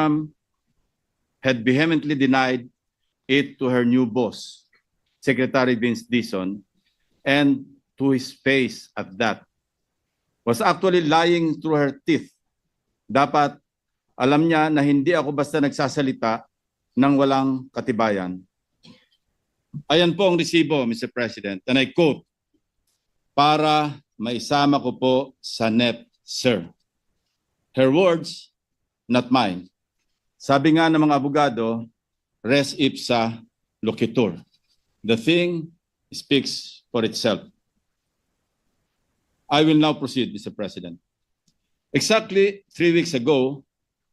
Sam had vehemently denied it to her new boss, Secretary Vince Dizon, and to his face at that. Was actually lying through her teeth. Dapat alam niya na hindi ako basta nagsasalita ng walang katibayan. Ayan po ang resibo, Mr. President, and I quote, para maisama ko po sa NEP, sir. Her words, not mine. Sabi nga ng mga abogado, res ipsa loquitur. The thing speaks for itself. I will now proceed, Mr. President. Exactly 3 weeks ago,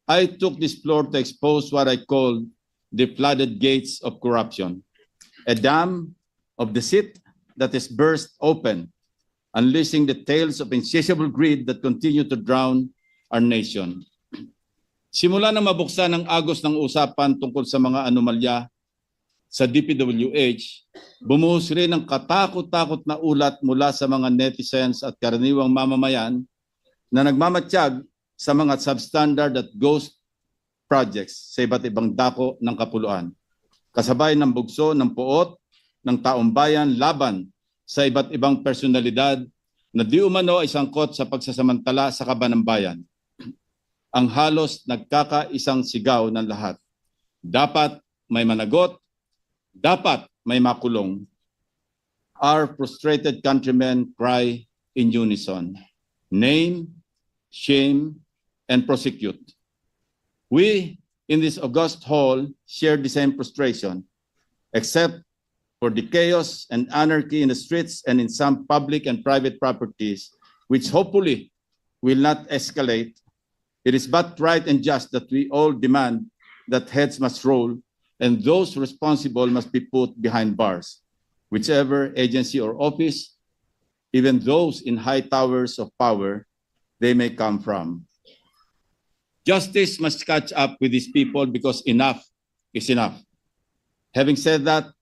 I took this floor to expose what I call the flooded gates of corruption, a dam of deceit that is burst open, unleashing the tales of insatiable greed that continue to drown our nation. Simula nang mabuksan ang agos ng usapan tungkol sa mga anomalya sa DPWH, bumuhos rin ang katakot-takot na ulat mula sa mga netizens at karaniwang mamamayan na nagmamatsyag sa mga substandard at ghost projects sa iba't ibang dako ng kapuluan. Kasabay ng bugso ng puot ng taong bayan laban sa iba't ibang personalidad na di umano ay sangkot sa pagsasamantala sa kaban ng bayan. Ang halos nagkakaisang sigaw ng lahat. Dapat may managot, dapat may makulong. Our frustrated countrymen cry in unison. Name, shame, and prosecute. We in this august hall share the same frustration, except for the chaos and anarchy in the streets and in some public and private properties, which hopefully will not escalate. It is but right and just that we all demand that heads must roll and those responsible must be put behind bars, whichever agency or office, even those in high towers of power, they may come from. Justice must catch up with these people because enough is enough. Having said that,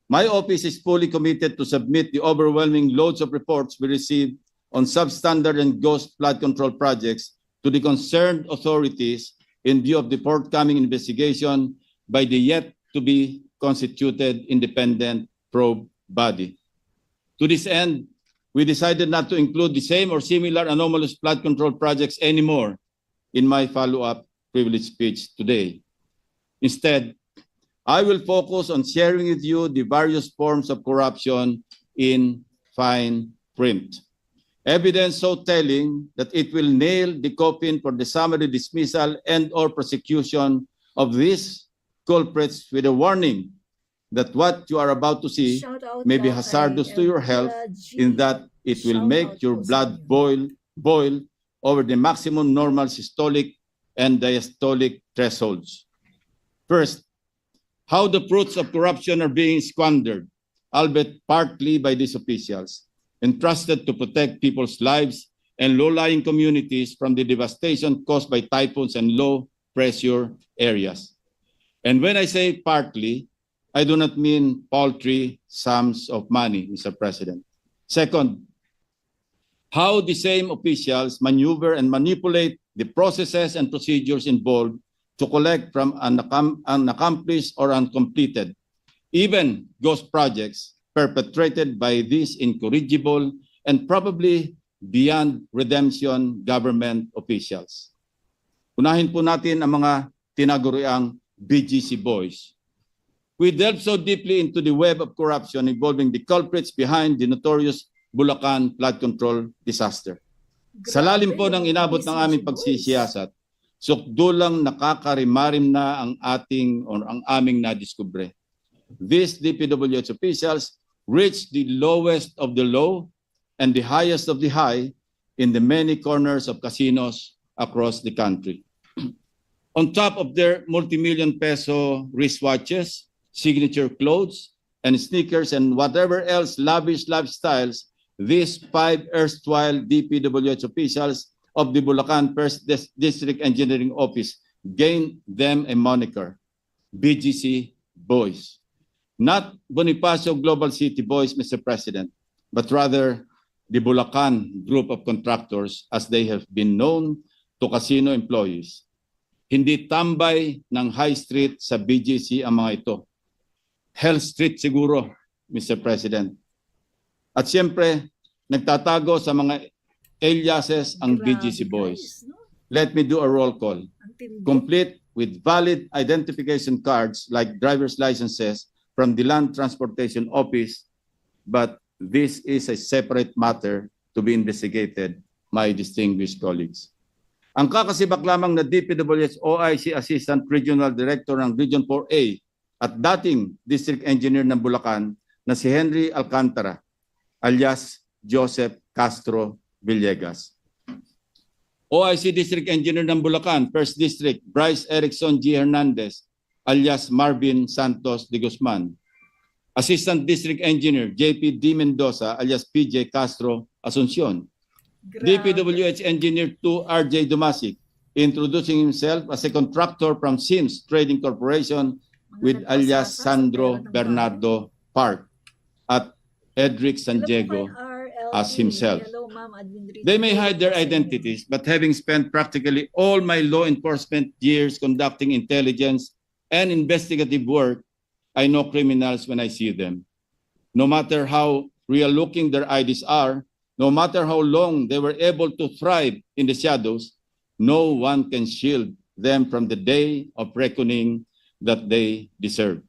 my office is fully committed to submit the overwhelming loads of reports we receive on substandard and ghost flood control projects to the concerned authorities in view of the forthcoming investigation by the yet-to-be constituted independent probe body. To this end, we decided not to include the same or similar anomalous flood control projects anymore in my follow-up privilege speech today. Instead, I will focus on sharing with you the various forms of corruption in fine print. Evidence so telling that it will nail the coffin for the summary dismissal and/or prosecution of these culprits with a warning that what you are about to see may be hazardous to your health in that it will make your blood boil over the maximum normal systolic and diastolic thresholds. First, how the fruits of corruption are being squandered, albeit partly by these officials, entrusted to protect people's lives and low-lying communities from the devastation caused by typhoons and low-pressure areas. And when I say partly, I do not mean paltry sums of money, Mr. President. Second, how the same officials maneuver and manipulate the processes and procedures involved to collect from unaccomplished or uncompleted, even ghost projects perpetrated by these incorrigible and probably beyond redemption government officials. Unahin po natin ang mga tinaguriang BGC boys. We delve so deeply into the web of corruption involving the culprits behind the notorious Bulacan flood control disaster. Sa lalim po ng inabot ng aming pagsisiyasat, sukdulang nakakarimarim na ang aming nadiskubre. These DPWH officials reached the lowest of the low and the highest of the high in the many corners of casinos across the country. On top of their multi-million peso wristwatches, signature clothes, and sneakers and whatever else lavish lifestyles, these 5 erstwhile DPWH officials of the Bulacan First District Engineering Office gained them a moniker, BGC Boys. Not Bonifacio Global City Boys, Mr. President, but rather the Bulacan group of contractors as they have been known to casino employees. Hindi tambay ng High Street sa BGC ang mga ito. Hell Street siguro, Mr. President. At siyempre, nagtatago sa mga aliases ang BGC boys. Guys, no? Let me do a roll call. Ang tindi. Complete with valid identification cards like driver's licenses from the Land Transportation Office, but this is a separate matter to be investigated, my distinguished colleagues. Ang kakasibak lamang na DPWH OIC Assistant Regional Director ng Region 4A at dating District Engineer ng Bulacan na si Henry Alcantara alias Joseph Castro Villegas. OIC District Engineer ng Bulacan, First District, Bryce Erickson G. Hernandez alias Marvin Santos de Guzman. Assistant District Engineer JP D. Mendoza alias PJ Castro Asuncion. Grabe. DPWH Engineer 2 RJ Dumasic, introducing himself as a contractor from Sims Trading Corporation with Mga alias nagpasasa sa Sandro pera ng Bernardo Park at Edric bayan. Alam mo Sandiego ba, RLT? as himself. Hello, Ma'am Admin They may Rita. hide their identities, but having spent practically all my law enforcement years conducting intelligence and investigative work, I know criminals when I see them. No matter how real-looking their IDs are, no matter how long they were able to thrive in the shadows, no one can shield them from the day of reckoning that they deserve.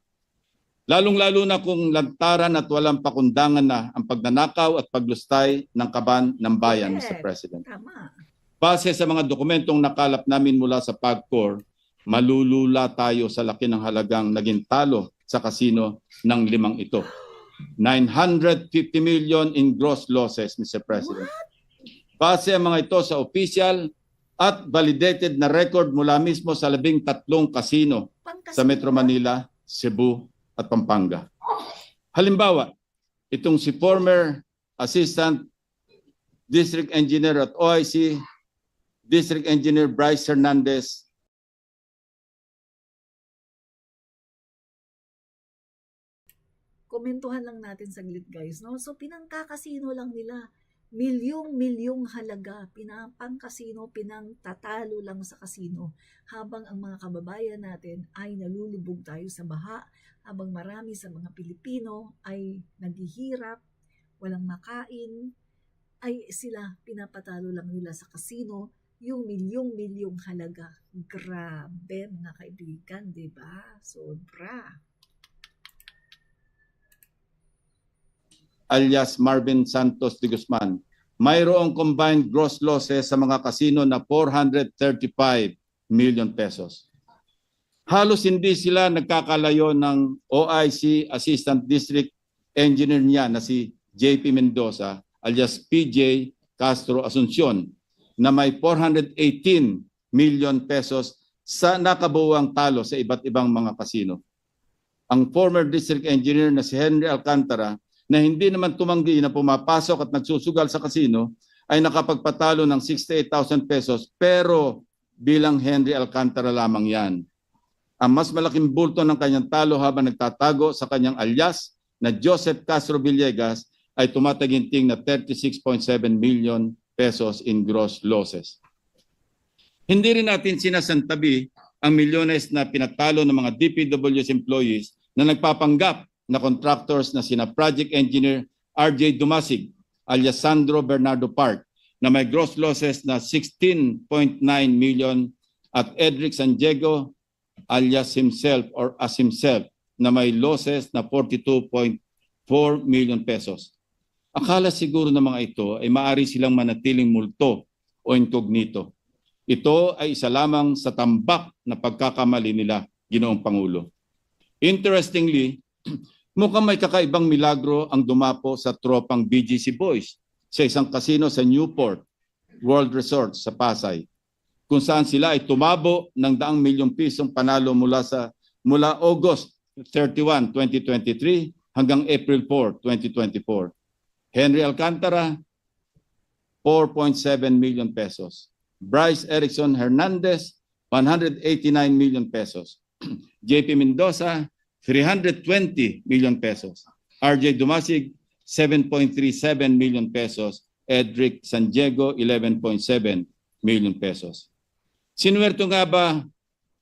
Lalong-lalo na kung lantaran at walang pakundangan na ang pagnanakaw at paglustay ng kaban ng bayan, Mr. Correct. President. Tama. Base sa mga dokumentong nakalap namin mula sa PAGCOR, malulula tayo sa laki ng halagang naging talo sa kasino ng limang ito. 950 million in gross losses, Mr. President. Base ang mga ito sa official at validated na record mula mismo sa 13 kasino sa Metro Manila, Cebu at Pampanga. Halimbawa, itong si former Assistant District Engineer at OIC, District Engineer Bryce Hernandez, Komentuhan lang natin saglit, guys, no? So pinangkakasino lang nila. Milyong-milyong halaga, pinapangkasino, pinangtatalo lang sa kasino, habang ang mga kababayan natin ay nalulubog tayo sa baha, habang marami sa mga Pilipino ay naghihirap, walang makain, ay sila pinapatalo lang nila sa kasino, yung milyong-milyong halaga. Grabe, mga kaibigan, di ba? Sobra. alias Marvin Santos de Guzman, mayroong combined gross losses sa mga kasino na 435 million pesos. Halos hindi sila nagkakalayo ng OIC Assistant District Engineer niya na si JP Mendoza alias PJ Castro Asuncion na may 418 million pesos sa nakabuwang talo sa iba't ibang mga kasino. Ang former District Engineer na si Henry Alcantara na hindi naman tumanggi na pumapasok at nagsusugal sa kasino ay nakapagpatalo ng 68,000 pesos pero bilang Henry Alcantara lamang yan. Ang mas malaking bulto ng kanyang talo habang nagtatago sa kanyang alias na Joseph Castro Villegas ay tumataginting na 36.7 million pesos in gross losses. Hindi rin natin sinasantabi ang milyones na pinatalo ng mga DPWH employees na nagpapanggap na contractors na sina Project Engineer RJ Dumasig alias Sandro Bernardo Park na may gross losses na 16.9 million at Edric Sandiego alias himself or as himself na may losses na 42.4 million pesos. Akala siguro ng mga ito ay maaari silang manatiling multo o incognito. Ito ay isa lamang sa tambak na pagkakamali nila, Ginoong Pangulo. Interestingly, mukhang may kakaibang milagro ang dumapo sa tropang BGC Boys sa isang kasino sa Newport World Resort sa Pasay, kung saan sila ay tumabo ng daang milyong pisong panalo mula August 31, 2023 hanggang April 4, 2024. Henry Alcantara, 4.7 million pesos. Bryce Erickson Hernandez, 189 million pesos. JP Mendoza, 320 million pesos. RJ Dumasig, 7.37 million pesos. Edric Sandiego, 11.7 million pesos. Sinuwerto nga ba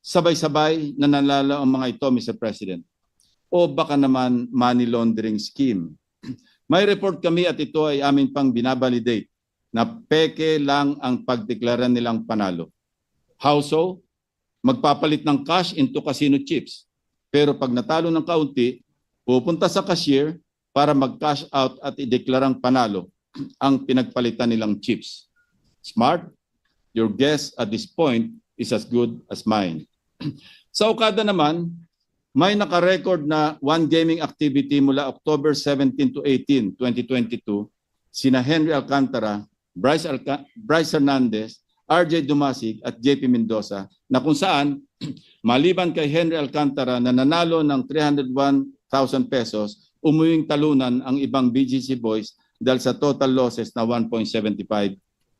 sabay-sabay nananalo ang mga ito, Mr. President. O baka naman money laundering scheme. May report kami at ito ay amin pang binabalidate na peke lang ang pagdeklara nilang panalo. How so? Magpapalit ng cash into casino chips. Pero pag natalo ng kaunti, pupunta sa cashier para mag-cash out at ideklarang panalo ang pinagpalitan nilang chips. Smart? Your guess at this point is as good as mine. Sa Okada naman, may naka-record na one gaming activity mula October 17 to 18, 2022, sina Henry Alcantara, Bryce Hernandez, RJ Dumasig at JP Mendoza, na kung saan maliban kay Henry Alcantara na nanalo ng 301,000 pesos, umuwing talunan ang ibang BGC boys dahil sa total losses na 1.75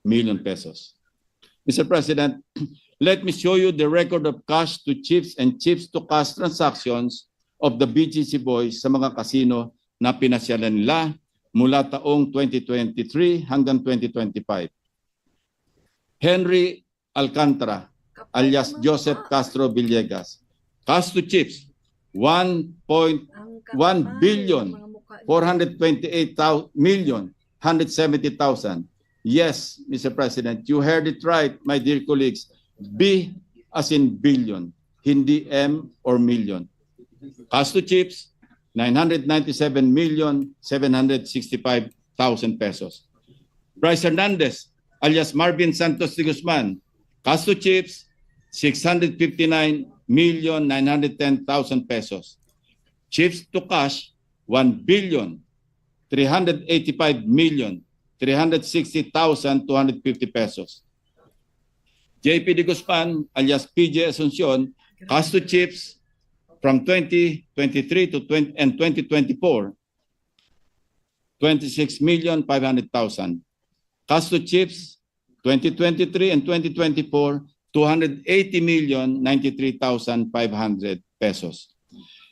million pesos. Mr. President, let me show you the record of cash to chips and chips to cash transactions of the BGC boys sa mga kasino na pinasyalan nila mula taong 2023 hanggang 2025. Henry Alcantara, alias Joseph Castro Villegas, cash to chips, 1.1 billion 428 million 170,000. Yes, Mr. President, you heard it right, my dear colleagues. B as in billion, hindi M or million. Cash to chips, 997,765,000 pesos. Bryce Hernandez, alias Marvin Santos de Guzman, cash to chips, 659,910,000 pesos. Chips to cash, 1,385,360,250 pesos. JP de Guzman, alias PJ Asuncion, cash to chips from 2023 to 2024, 26,500,000. Cash to chips, 2023 and 2024, 280,093,500 pesos.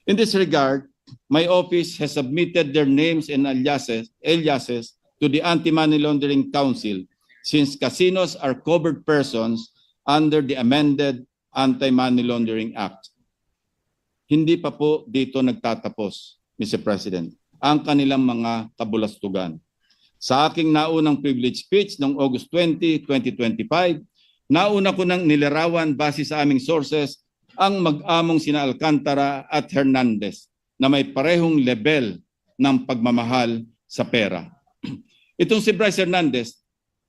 In this regard, my office has submitted their names and aliases to the Anti-Money Laundering Council since casinos are covered persons under the amended Anti-Money Laundering Act. Hindi pa po dito nagtatapos, Mr. President, ang kanilang mga kabulastugan. Sa aking naunang privilege speech noong August 20, 2025, nauna ko nang nilarawan base sa aming sources ang mag-among sina Alcantara at Hernandez na may parehong level ng pagmamahal sa pera. Itong si Bryce Hernandez,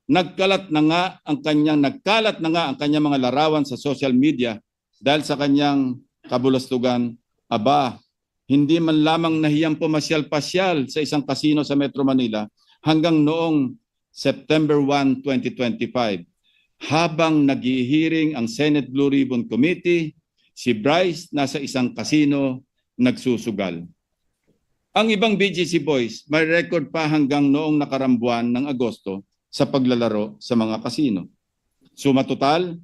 nagkalat na nga ang kanyang mga larawan sa social media dahil sa kanyang kabulastugan. Aba, hindi man lamang nahiyang pumasyal-pasyal sa isang kasino sa Metro Manila hanggang noong September 1, 2025. Habang nag-i-hearing ang Senate Blue Ribbon Committee, si Bryce nasa isang kasino nagsusugal. Ang ibang BGC boys may record pa hanggang noong nakarambuan ng Agosto sa paglalaro sa mga kasino. Suma total,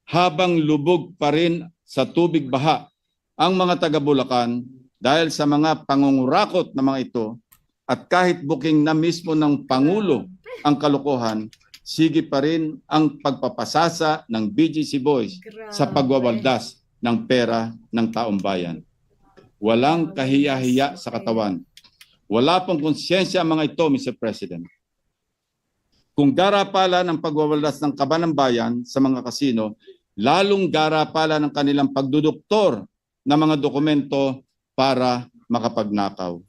habang lubog pa rin sa tubig baha ang mga taga Bulacan dahil sa mga pangungurakot na mga ito at kahit booking na mismo ng Pangulo ang kalokohan, sige pa rin ang pagpapasasa ng BGC boys sa pagwawaldas ng pera ng taong bayan. Walang kahiya-hiya sa katawan. Wala pong konsyensya ang mga ito, Mr. President. Kung garapala ng pagwawaldas ng kaba ng bayan sa mga kasino, lalong garapala ng kanilang pagduduktor ng mga dokumento para makapagnakaw.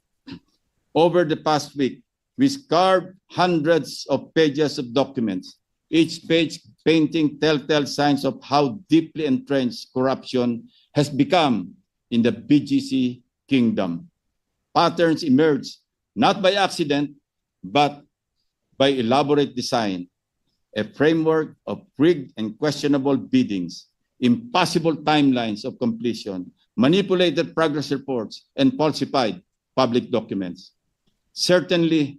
Over the past week, we scoured hundreds of pages of documents, each page painting telltale signs of how deeply entrenched corruption has become in the BGC kingdom. Patterns emerge not by accident, but by elaborate design, a framework of rigged and questionable biddings, impossible timelines of completion, manipulated progress reports, and falsified public documents. Certainly,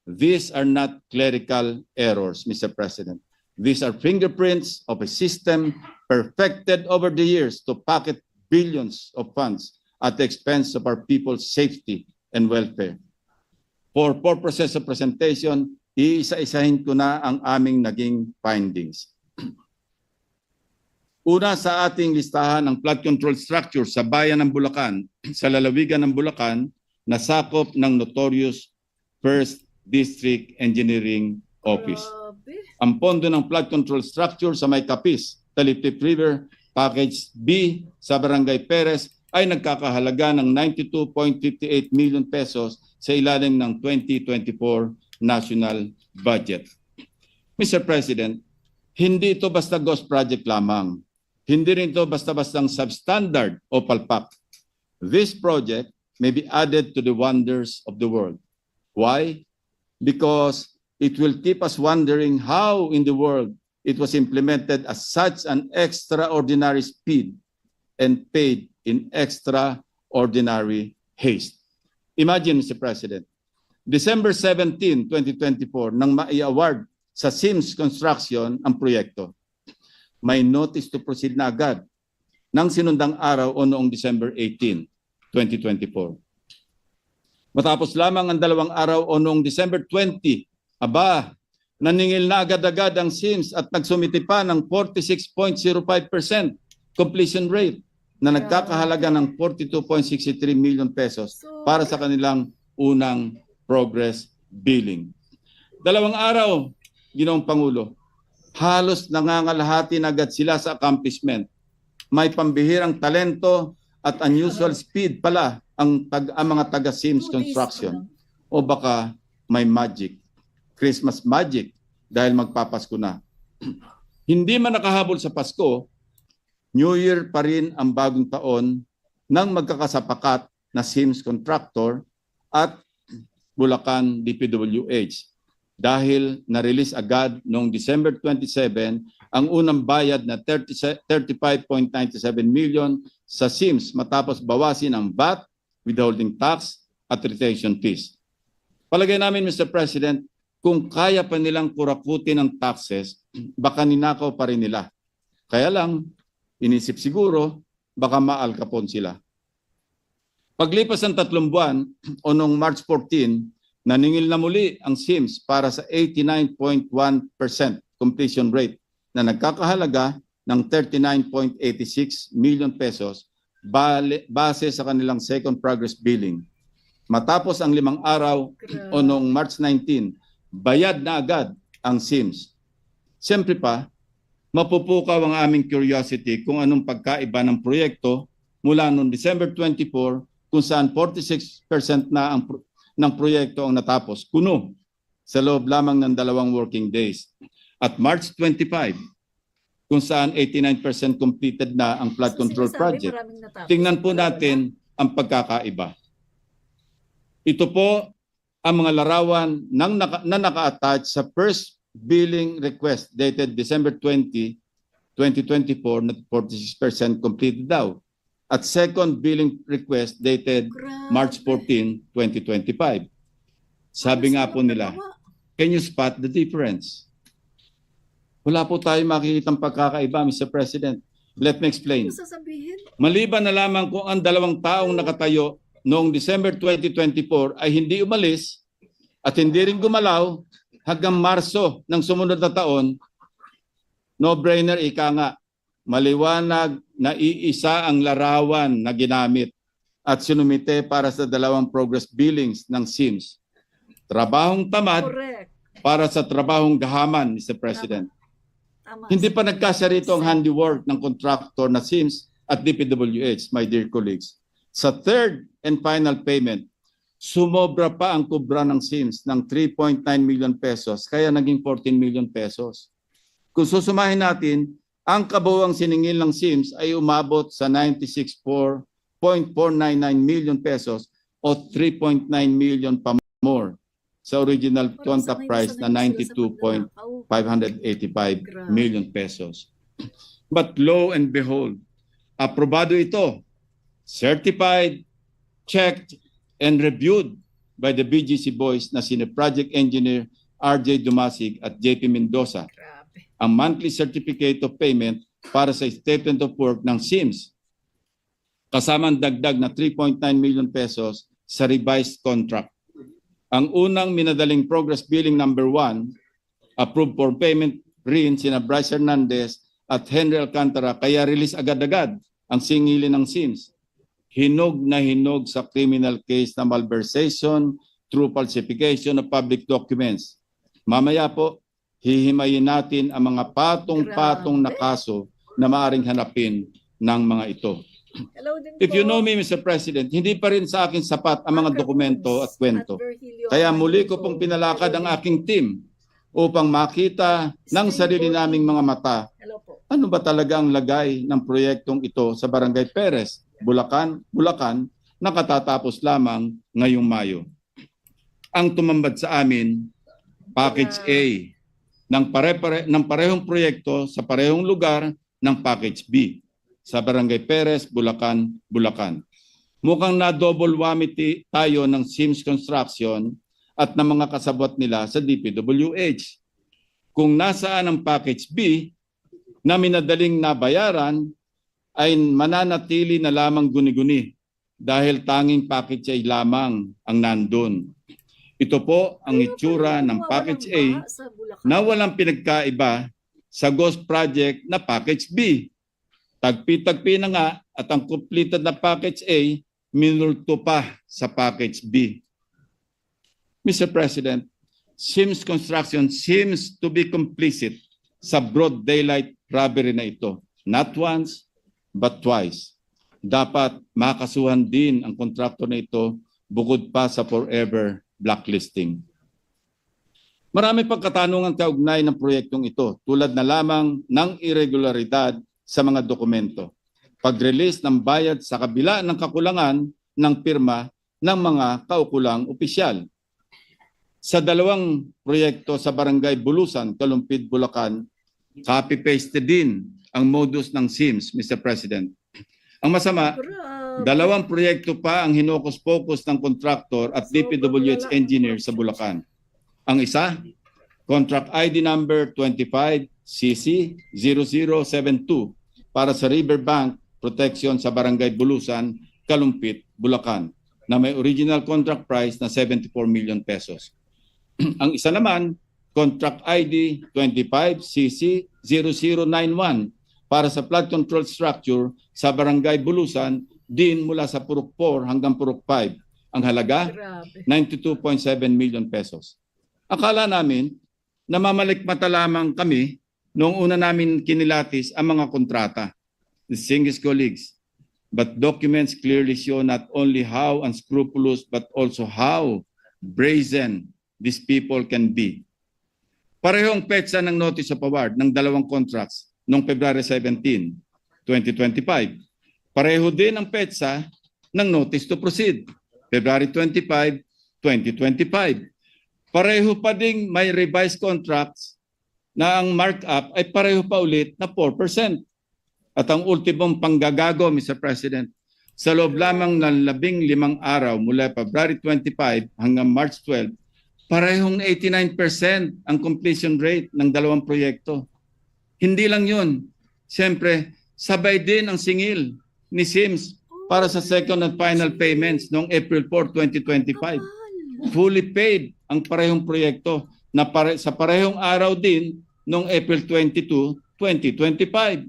these are not clerical errors, Mr. President. These are fingerprints of a system perfected over the years to pocket billions of funds at the expense of our people's safety and welfare. For purposes of presentation, iisa-isahin ko na ang aming naging findings. Una sa ating listahan ang flood control structure sa bayan ng Bulacan, sa lalawigan ng Bulacan, na sakop ng notorious First District Engineering Office. Grabe. Ang pondo ng flood control structure sa May Capiz, Taliptip River, Package B sa Barangay Perez ay nagkakahalaga ng 92.58 million pesos sa ilalim ng 2024 national budget. Mr. President, hindi ito basta ghost project lamang. Hindi rin ito basta-bastang substandard o palpak. This project may be added to the wonders of the world. Why? Because it will keep us wondering how in the world it was implemented at such an extraordinary speed and paid in extraordinary haste. Imagine, Mr. President, December 17, 2024, nang mai-award sa Sims Construction ang proyekto, may notice to proceed na agad ng sinundang araw o noong December 18, 2024. Matapos lamang ang 2 araw o noong December 20, naningil na agad-agad ang Sims at nagsumiti pa ng 46.05% completion rate na nagkakahalaga ng 42.63 million pesos para sa kanilang unang progress billing. 2 araw, Ginoong Pangulo, halos nangangalahati na agad sila sa accomplishment. May pambihirang talento at unusual speed pala ang mga taga-Sims Construction. O baka may magic, Christmas magic, dahil magpapasko na. Hindi man nakahabol sa Pasko, New Year pa rin ang bagong taon ng magkakasapakat na Sims Contractor at Bulacan DPWH. Dahil na-release agad noong December 27 ang unang bayad na 35.97 million sa Sims matapos bawasin ang VAT, withholding tax at retention fees. Palagay namin, Mr. President, kung kaya pa nilang kurakutin ang taxes, baka ninakaw pa rin nila. Kaya lang, inisip siguro, baka maalkapon sila. Paglipas ng 3 buwan o noong March 14, naningil na muli ang Sims para sa 89.1% completion rate na nagkakahalaga ng 39.86 million pesos base sa kanilang second progress billing. Matapos ang 5 araw o noong March 19, bayad na agad ang Sims. Siyempre pa, mapupukaw ang aming curiosity kung anong pagkaiba ng proyekto mula noong December 24 kung saan 46% na ng proyekto ang natapos, kuno, sa loob lamang ng 2 working days. At March 25, kung saan 89% completed na ang flood control project. Tingnan po natin ang pagkakaiba. Ito po ang mga larawan na naka-attach sa first billing request dated December 20, 2024 na 46% completed daw. At second billing request dated March 14, 2025. Sabi nga po nila, can you spot the difference? Wala po tayo makikitang pagkakaiba, Mr. President. Let me explain. Maliban na lamang kung ang 2 taong nakatayo noong December 2024 ay hindi umalis at hindi rin gumalaw hanggang Marso ng sumunod na taon, no-brainer, ika nga, maliwanag na iisa ang larawan na ginamit at sinumite para sa 2 progress billings ng Sims. Trabahong tamad para sa trabahong gahaman, Mr. President. Tama. Hindi pa nagkasya rito ang handiwork ng contractor na Sims at DPWH, my dear colleagues. Sa third and final payment, sumobra pa ang kubra ng Sims ng 3.9 million pesos, kaya naging 14 million pesos. Kung susumahin natin, ang kabuuang siningil ng Sims ay umabot sa 96.499 million pesos o 3.9 million pa more sa original contract price na 92.585 million pesos. But lo and behold, aprobado ito, certified, checked, and reviewed by the BGC boys na sina Project Engineer RJ Dumasig at JP Mendoza. Ang monthly certificate of payment para sa statement of work ng Sims, kasamang dagdag na 3.9 million pesos sa revised contract. Ang unang minadaling progress billing number 1, approved for payment rin sina Bryce Hernandez at Henry Alcantara kaya release agad-agad ang singilin ng SIMS. Hinog na hinog sa criminal case na malversation through falsification of public documents. Mamaya po, hihimayin natin ang mga patong-patong na kaso na maaring hanapin ng mga ito. Hello din If po. you know me, Mr. President, hindi pa rin sa akin sapat ang mga Mark dokumento at Cruz kwento. Virgilio Kaya muli Amanito. ko pong pinalakad ang aking team upang makita ng sarili naming mga mata Hello po. ano ba talaga ang lagay ng proyektong ito sa Barangay Perez, Bulacan, na katatapos lamang ngayong Mayo. Ang tumambad sa amin, Package A, ng parehong proyekto sa parehong lugar ng Package B sa Barangay Perez, Bulacan. Mukhang na-double whammy tayo ng SIMS Construction at ng mga kasabot nila sa DPWH. Kung nasaan ang Package B na minadaling nabayaran, ay mananatili na lamang guni-guni dahil tanging package A lamang ang nandun. Ito po ang itsura ng Package A na walang pinagkaiba sa Ghost Project na Package B. Tagpi-tagpi na nga at ang completed na Package A minulto pa sa Package B. Mr. President, SIMS Construction seems to be complicit sa broad daylight robbery na ito. Not once, but twice. Dapat makasuhan din ang kontraktor na ito bukod pa sa forever blacklisting. Marami pang katanungan kaugnay ng proyektong ito tulad na lamang ng irregularidad sa mga dokumento. Pag-release ng bayad sa kabila ng kakulangan ng pirma ng mga kaukulang opisyal. Sa dalawang proyekto sa Barangay Bulusan, Kalumpit, Bulacan, copy-paste din ang modus ng SIMS, Mr. President. Ang masama, dalawang proyekto pa ang hinokus-pokus ng kontraktor at DPWH engineer sa Bulacan. Ang isa, contract ID number 25CC0072 para sa Riverbank Protection sa Barangay Bulusan, Kalumpit, Bulacan, na may original contract price na 74 million pesos. Ang isa naman, contract ID 25CC0091 para sa flood control structure sa Barangay Bulusan din mula sa Purok 4 hanggang Purok 5. Ang halaga, 92.7 million pesos. Akala namin na mamalikmata lamang kami noong una namin kinilatis ang mga kontrata, distinguished colleagues. But documents clearly show not only how unscrupulous but also how brazen these people can be. Parehong petsa ng notice of award ng dalawang contracts noong February 17, 2025. Pareho din ang petsa ng notice to proceed, February 25, 2025. Pareho pa ding may revised contracts na ang markup ay pareho pa ulit na 4%. At ang ultimong panggagago, Mr. President, sa loob lamang ng 15 araw mula February 25 hanggang March 12, parehong 89% ang completion rate ng dalawang proyekto. Hindi lang yun. Siyempre, sabay din ang singil ni SIMS para sa second and final payments noong April 4, 2025. Fully paid ang parehong proyekto na sa parehong araw din noong April 22, 2025.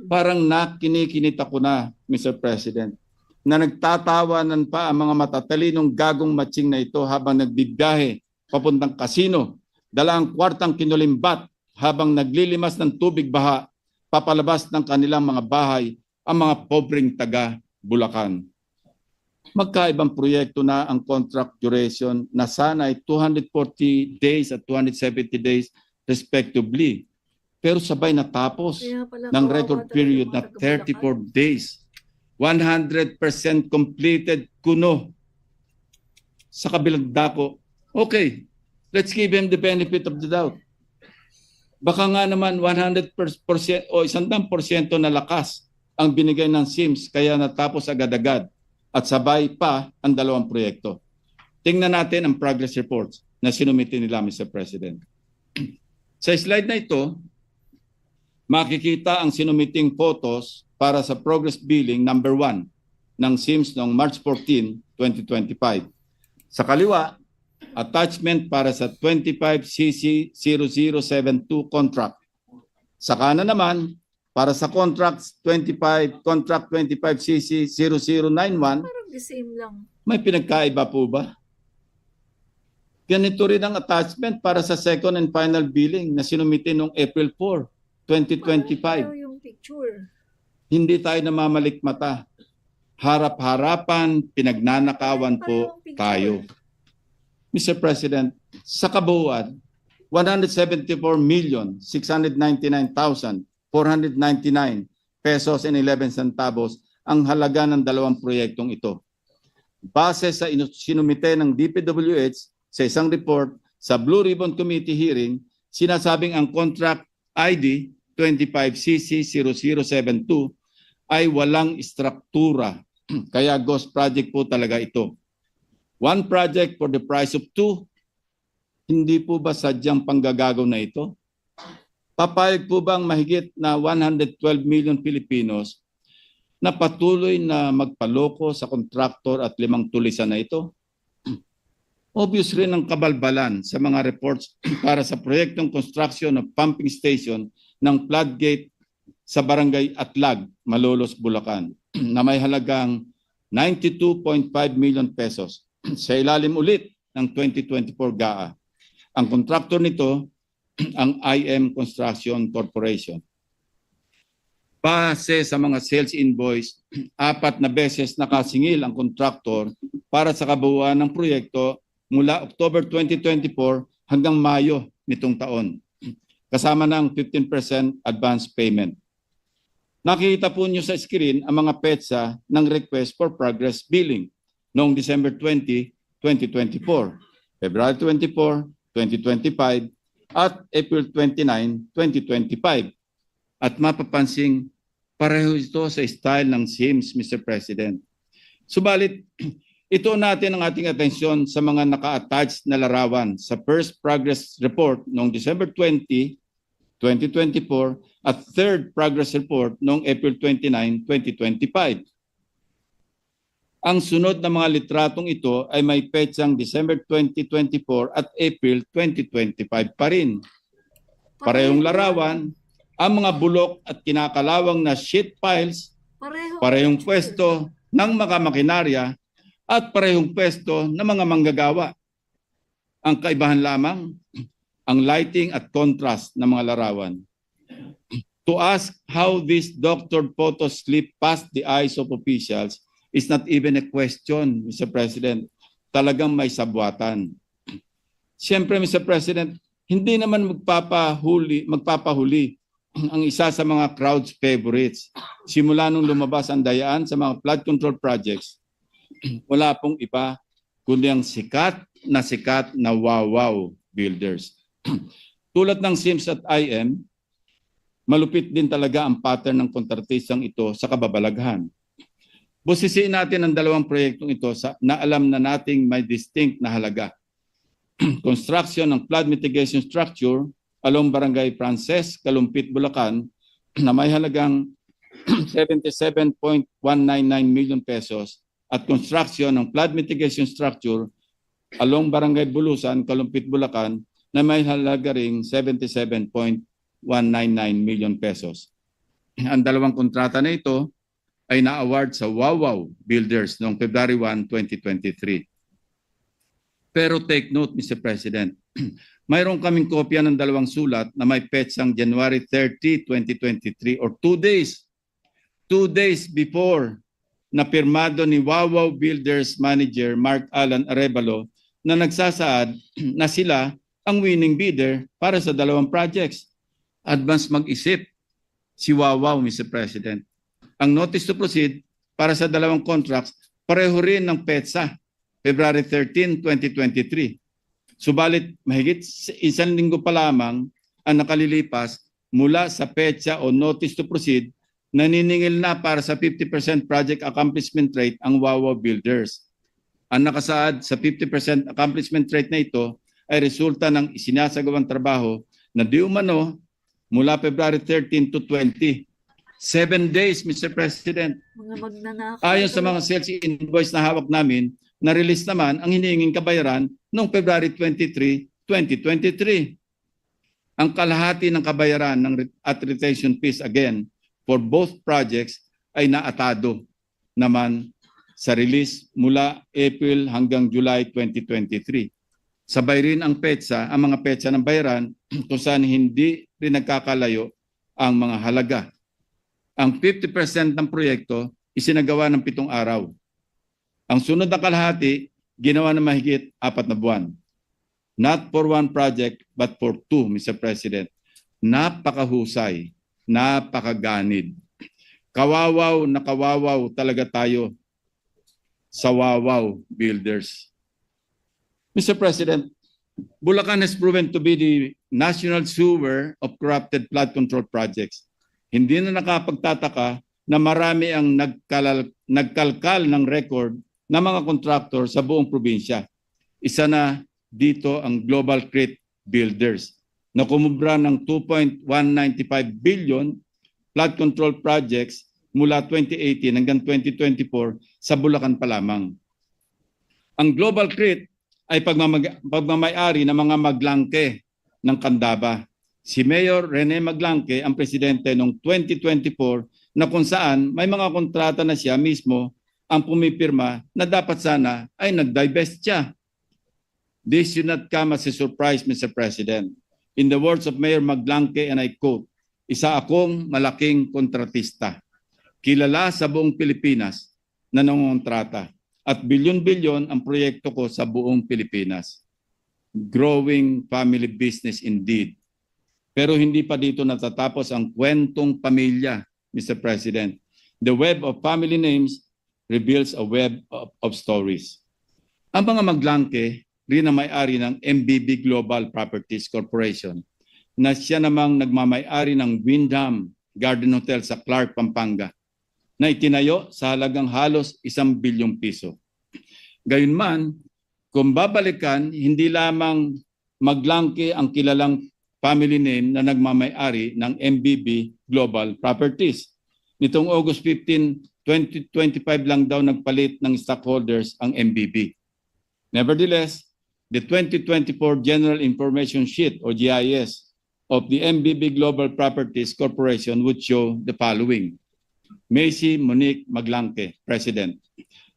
Parang nakinikinita ko na, Mr. President, na nagtatawanan pa ang mga matatalinong gagong matching na ito habang nagbibiyahe papuntang kasino, dala ang kwartang kinulimbat habang naglilimas ng tubig baha, papalabas ng kanilang mga bahay ang mga pobreng taga Bulacan. Magkaibang proyekto na ang contract duration na sana ay 240 days at 270 days respectively. Pero sabay natapos ng record period na 34 days. 100% completed kuno. Sa kabilang dako, okay, let's give him the benefit of the doubt. Baka nga naman 100% o 100% na lakas ang binigay ng SIMS kaya natapos agad-agad at sabay pa ang dalawang proyekto. Tingnan natin ang progress reports na sinumiti nila, Mr. President. Sa slide na ito, makikita ang sinumiting photos para sa progress billing number 1 ng SIMS noong March 14, 2025. Sa kaliwa, attachment para sa 25CC0072 contract. Sa kanan naman, para sa contract 25CC0091, Parang the same lang. may pinagkaiba po ba? Ganito rin ang attachment para sa second and final billing na sinumite noong April 4, 2025. Pareho yung picture. Hindi tayo namamalikmata. Harap-harapan, pinagnanakawan po Parehong picture. tayo. Mr. President, sa kabuuan, 174,699,499 pesos and 11 centavos ang halaga ng dalawang proyektong ito. Base sa sinumite ng DPWH sa isang report sa Blue Ribbon Committee hearing, sinasabing ang contract ID 25CC0072 ay walang istruktura. Kaya ghost project po talaga ito. One project for the price of two. Hindi po ba sadyang panggagago na ito? Papayag po bang mahigit na 112 million Filipinos na patuloy na magpaloko sa kontraktor at 5 tulisan na ito? Obvious rin ang kabalbalan sa mga reports para sa proyektong construction of pumping station ng floodgate sa Barangay Atlag, Malolos, Bulacan na may halagang 92.5 million pesos sa ilalim ulit ng 2024 GAA. Ang kontraktor nito, ang IM Construction Corporation. Base sa mga sales invoice, 4 na beses nakasingil ang kontraktor para sa kabuuan ng proyekto mula October 2024 hanggang Mayo nitong taon, kasama ng 15% advance payment. Nakikita po niyo sa screen ang mga petsa ng request for progress billing noong December 20, 2024, February 24, 2025, at April 29, 2025. At mapapansing pareho ito sa style ng SIMS, Mr. President. Subalit, ito natin ang ating atensyon sa mga naka-attached na larawan sa first progress report noong December 20, 2024 at third progress report noong April 29, 2025. Ang sunod na mga litratong ito ay may petsang December 2024 at April 2025 pa rin. Parehong larawan, ang mga bulok at kinakalawang na sheet piles, parehong pwesto ng mga makinarya at parehong pwesto ng mga manggagawa. Ang kaibahan lamang, ang lighting at contrast ng mga larawan. To ask how this doctored photos slip past the eyes of officials is not even a question, Mr. President. Talagang may sabwatan. Siyempre, Mr. President, hindi naman magpapahuli ang isa sa mga crowd's favorites. Simula nung lumabas ang dayaan sa mga flood control projects, wala pong iba kundi ang sikat na wow builders. Tulad ng SIMS at IM, malupit din talaga ang pattern ng kontratistang ito sa kababalaghan. Busisiin natin ang dalawang proyektong ito na alam na nating may distinct na halaga. Construction ng flood mitigation structure along Barangay Frances, Kalumpit, Bulacan na may halagang 77.199 million pesos at construction ng flood mitigation structure along Barangay Bulusan, Kalumpit, Bulacan na may halaga ring 77.199 million pesos. Ang dalawang kontrata na ito ay na-award sa Wow Builders noong February 1, 2023. Pero take note, Mr. President, mayroon kaming kopya ng dalawang sulat na may petsang January 30, 2023 or 2 days before na pirmado ni Wow Builders Manager Mark Alan Arevalo na nagsasaad na sila ang winning bidder para sa dalawang projects. Advance mag-isip si Wow, Mr. President. Ang notice to proceed para sa dalawang contracts pareho rin ng petsa, February 13, 2023. Subalit mahigit 1 linggo pa lamang ang nakalilipas mula sa petsa o notice to proceed, naniningil na para sa 50% project accomplishment rate ang Wow Builders. Ang nakasaad sa 50% accomplishment rate na ito ay resulta ng isinasagawang trabaho na di umano mula February 13 to 20. 7 days, Mr. President. Mga magnanakaw. Ayon sa mga sales invoice na hawak namin, na-release naman ang hinihinging kabayaran noong February 23, 2023. Ang kalahati ng kabayaran at retention fees again for both projects ay naatado naman sa release mula April hanggang July 2023. Sabay rin ang mga petsa ng bayaran kung saan hindi rin nagkakalayo ang mga halaga. Ang 50% ng proyekto isinagawa ng 7 araw. Ang sunod na kalahati, ginawa ng mahigit 4 na buwan. Not for one project, but for 2, Mr. President. Napakahusay, napakaganid. Kawawaw na kawawaw talaga tayo sa Wawaw Builders. Mr. President, Bulacan has proven to be the national sewer of corrupted flood control projects. Hindi na nakapagtataka na marami ang nagkalkal ng record ng mga kontraktor sa buong probinsya. Isa na dito ang Global Crit Builders na kumubra ng 2.195 billion flood control projects mula 2018 hanggang 2024 sa Bulacan pa lamang. Ang Global Crit ay pagmamayari ng mga maglangke ng Candaba. Si Mayor Rene Maglangke ang presidente noong 2024 na kung saan may mga kontrata na siya mismo ang pumipirma na dapat sana ay nag-divest siya. This should not come as a surprise, Mr. President. In the words of Mayor Maglangke, and I quote, "Isa akong malaking kontratista. Kilala sa buong Pilipinas na nangongontrata at bilyon-bilyon ang proyekto ko sa buong Pilipinas. Growing family business indeed." Pero hindi pa dito natatapos ang kwentong pamilya, Mr. President. The web of family names reveals a web of stories. Ang mga Maglangke rin ang may-ari ng MBB Global Properties Corporation na siya namang nagmamay-ari ng Windham Garden Hotel sa Clark, Pampanga na itinayo sa halagang halos 1 bilyong piso. Gayunman, kung babalikan, hindi lamang Maglangke ang kilalang family name na nagmamay-ari ng MBB Global Properties. Nitong August 15, 2025 lang daw nagpalit ng stockholders ang MBB. Nevertheless, the 2024 General Information Sheet or GIS of the MBB Global Properties Corporation would show the following. Macy Monique Maglangke, President.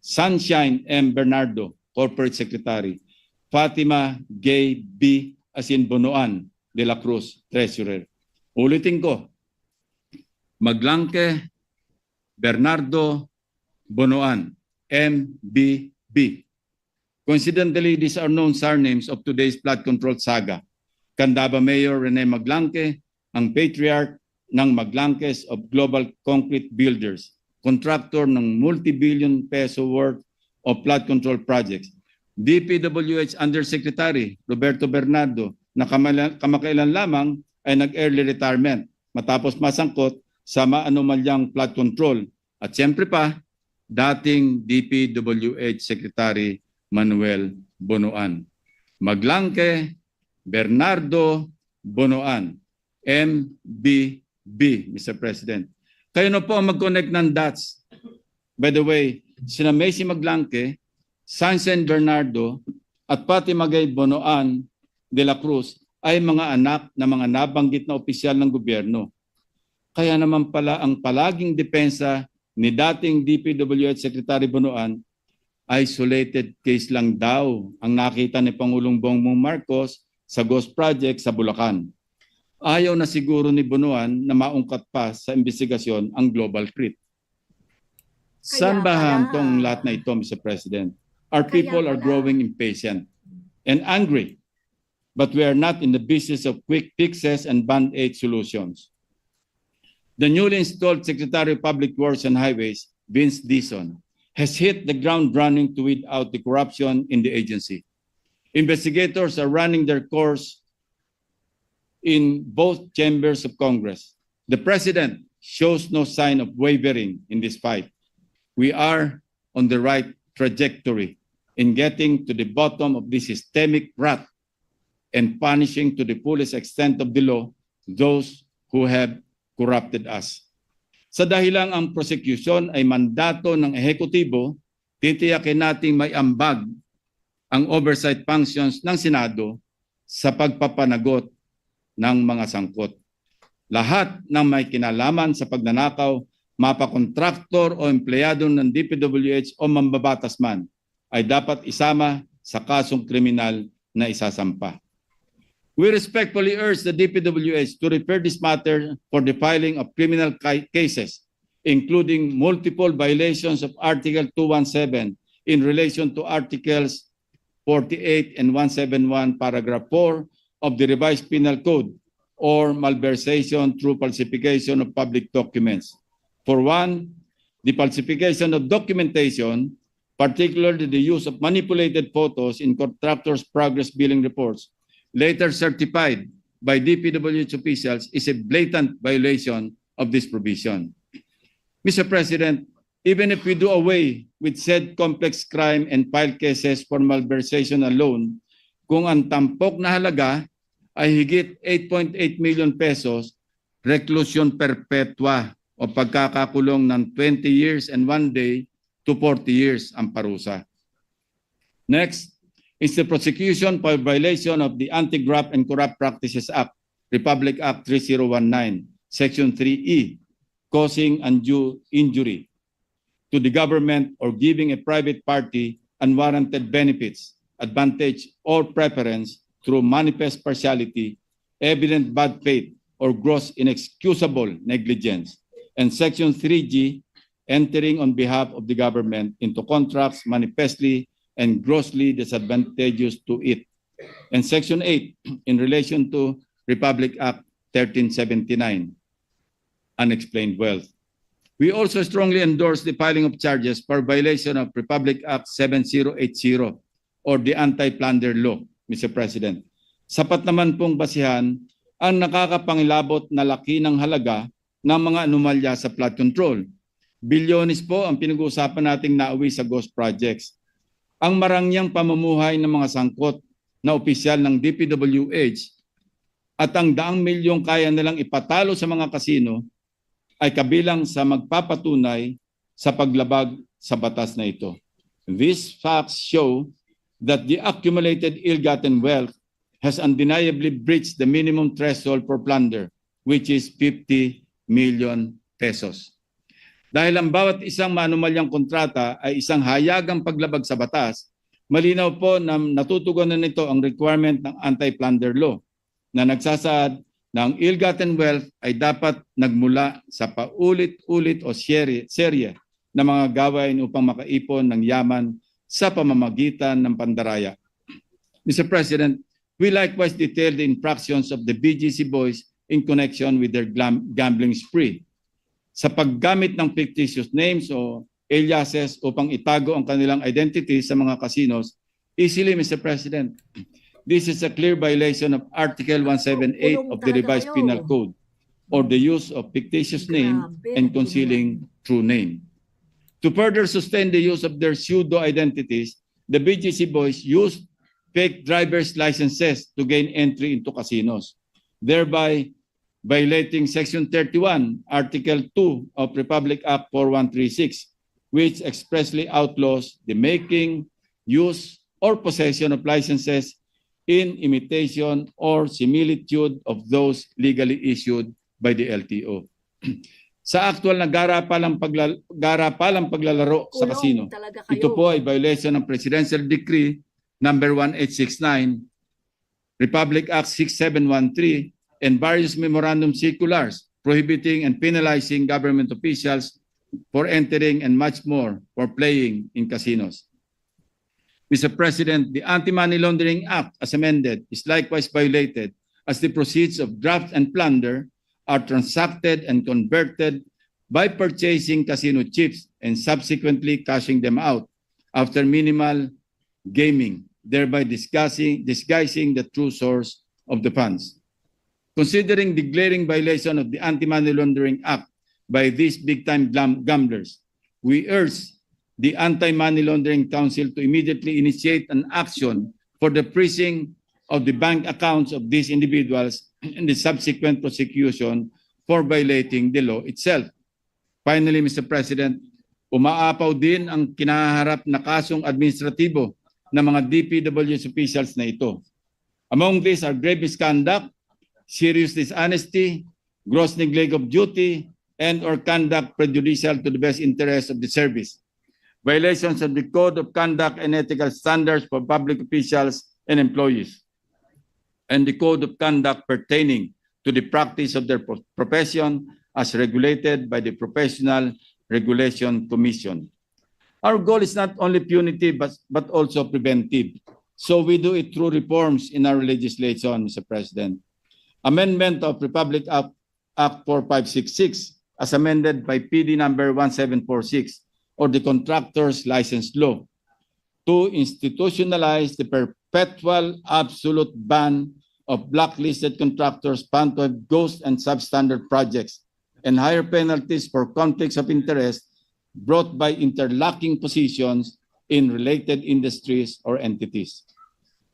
Sunshine M. Bernardo, Corporate Secretary. Fatima Gay B. Bonoan de la Cruz, Treasurer. Ulitin ko. Maglangke, Bernardo, Bonoan, MBB. Coincidentally, these are known surnames of today's flood control saga. Candaba Mayor Rene Maglangke, ang patriarch ng Maglangkes of Global Concrete Builders, contractor ng multi-billion peso worth of flood control projects. DPWH Undersecretary Roberto Bernardo na kamakailan lamang ay nag-early retirement matapos masangkot sa maanomalyang flood control. At siyempre pa, dating DPWH Secretary Manuel Bonoan. Maglangke, Bernardo, Bonoan, MBB, Mr. President. Kayo na po ang mag-connect ng dots. By the way, sina Macy Maglangke, Sunshine Bernardo, at Fatima Gay Bonoan de la Cruz ay mga anak na mga nabanggit na opisyal ng gobyerno. Kaya naman pala ang palaging depensa ni dating DPWH Secretary Bonoan, isolated case lang daw ang nakita ni Pangulong Bongbong Marcos sa Ghost Project sa Bulacan. Ayaw na siguro ni Bonoan na maungkat pa sa investigasyon ang Global Crit. Saan ba hantong lahat na ito, Mr. President? Our people are growing impatient and angry, but we are not in the business of quick fixes and band-aid solutions. The newly installed Secretary of Public Works and Highways, Vince Dizon, has hit the ground running to weed out the corruption in the agency. Investigators are running their course in both chambers of Congress. The President shows no sign of wavering in this fight. We are on the right trajectory in getting to the bottom of this systemic rot and punishing to the fullest extent of the law those who have corrupted us. Sa dahilang ang prosecution ay mandato ng ehekutibo, titiyakin nating may ambag ang oversight functions ng Senado sa pagpapanagot ng mga sangkot. Lahat ng may kinalaman sa pagnanakaw, mapakontraktor o empleyado ng DPWH o mambabatas man, ay dapat isama sa kasong kriminal na isasampa. We respectfully urge the DPWH to refer this matter for the filing of criminal cases, including multiple violations of Article 217 in relation to Articles 48 and 171, Paragraph 4 of the Revised Penal Code, or malversation through falsification of public documents. For one, the falsification of documentation, particularly the use of manipulated photos in contractors' progress billing reports, later certified by DPWH officials, is a blatant violation of this provision. Mr. President, even if we do away with said complex crime and file cases for malversation alone, kung ang tampok na halaga ay higit 8.8 million pesos, reclusion perpetua o pagkakakulong ng 20 years and 1 day to 40 years ang parusa. Next is the prosecution for violation of the Anti-Graft and Corrupt Practices Act, Republic Act 3019, Section 3E, causing undue injury to the government or giving a private party unwarranted benefits, advantage, or preference through manifest partiality, evident bad faith, or gross inexcusable negligence. And Section 3G, entering on behalf of the government into contracts manifestly and grossly disadvantageous to it. And Section 8, in relation to Republic Act 1379, unexplained wealth. We also strongly endorse the filing of charges for violation of Republic Act 7080 or the Anti-Plunder Law, Mr. President. Sapat naman pong basihan ang nakakapangilabot na laki ng halaga ng mga anomalya sa flood control. Bilyones po ang pinag-uusapan nating nauwi sa ghost projects. Ang marangyang pamumuhay ng mga sangkot na opisyal ng DPWH at ang daang milyong kaya nilang ipatalo sa mga kasino ay kabilang sa magpapatunay sa paglabag sa batas na ito. These facts show that the accumulated ill-gotten wealth has undeniably breached the minimum threshold for plunder, which is 50 million pesos. Dahil ang bawat isang maanumalyang kontrata ay isang hayagang paglabag sa batas, malinaw po na natutugunan nito ang requirement ng anti-plunder law na nagsasaad na ang ill-gotten wealth ay dapat nagmula sa paulit-ulit o serye na mga gawain upang makaipon ng yaman sa pamamagitan ng pandaraya. Mr. President, we likewise detail the infractions of the BGC boys in connection with their gambling spree. Sa paggamit ng fictitious names o aliases upang itago ang kanilang identity sa mga casinos, easily, Mr. President, this is a clear violation of Article 178 of the Revised Penal Code, or the use of fictitious name and concealing true name. To further sustain the use of their pseudo-identities, the BGC boys used fake driver's licenses to gain entry into casinos, thereby violating Section 31, Article 2 of Republic Act 4136, which expressly outlaws the making, use, or possession of licenses in imitation or similitude of those legally issued by the LTO. Sa actual na garapalang paglalaro sa kasino, ito po ay violation ng Presidential Decree number 1869, Republic Act 6713, and various memorandum circulars prohibiting and penalizing government officials for entering and much more for playing in casinos. Mr. President, the Anti-Money Laundering Act as amended is likewise violated as the proceeds of graft and plunder are transacted and converted by purchasing casino chips and subsequently cashing them out after minimal gaming, thereby disguising the true source of the funds. Considering the glaring violation of the Anti-Money Laundering Act by these big-time gamblers, we urge the Anti-Money Laundering Council to immediately initiate an action for the freezing of the bank accounts of these individuals and the subsequent prosecution for violating the law itself. Finally, Mr. President, umaapaw din ang kinaharap na kasong administratibo ng mga DPWH officials na ito. Among these are grave misconduct, serious dishonesty, gross neglect of duty, and or conduct prejudicial to the best interest of the service. Violations of the Code of Conduct and Ethical Standards for public officials and employees, and the Code of Conduct pertaining to the practice of their profession as regulated by the Professional Regulation Commission. Our goal is not only punitive but also preventive. So we do it through reforms in our legislation, Mr. President. Amendment of Republic Act 4566 as amended by PD number 1746 or the Contractors License Law to institutionalize the perpetual absolute ban of blacklisted contractors found to have ghost and substandard projects and higher penalties for conflicts of interest brought by interlocking positions in related industries or entities.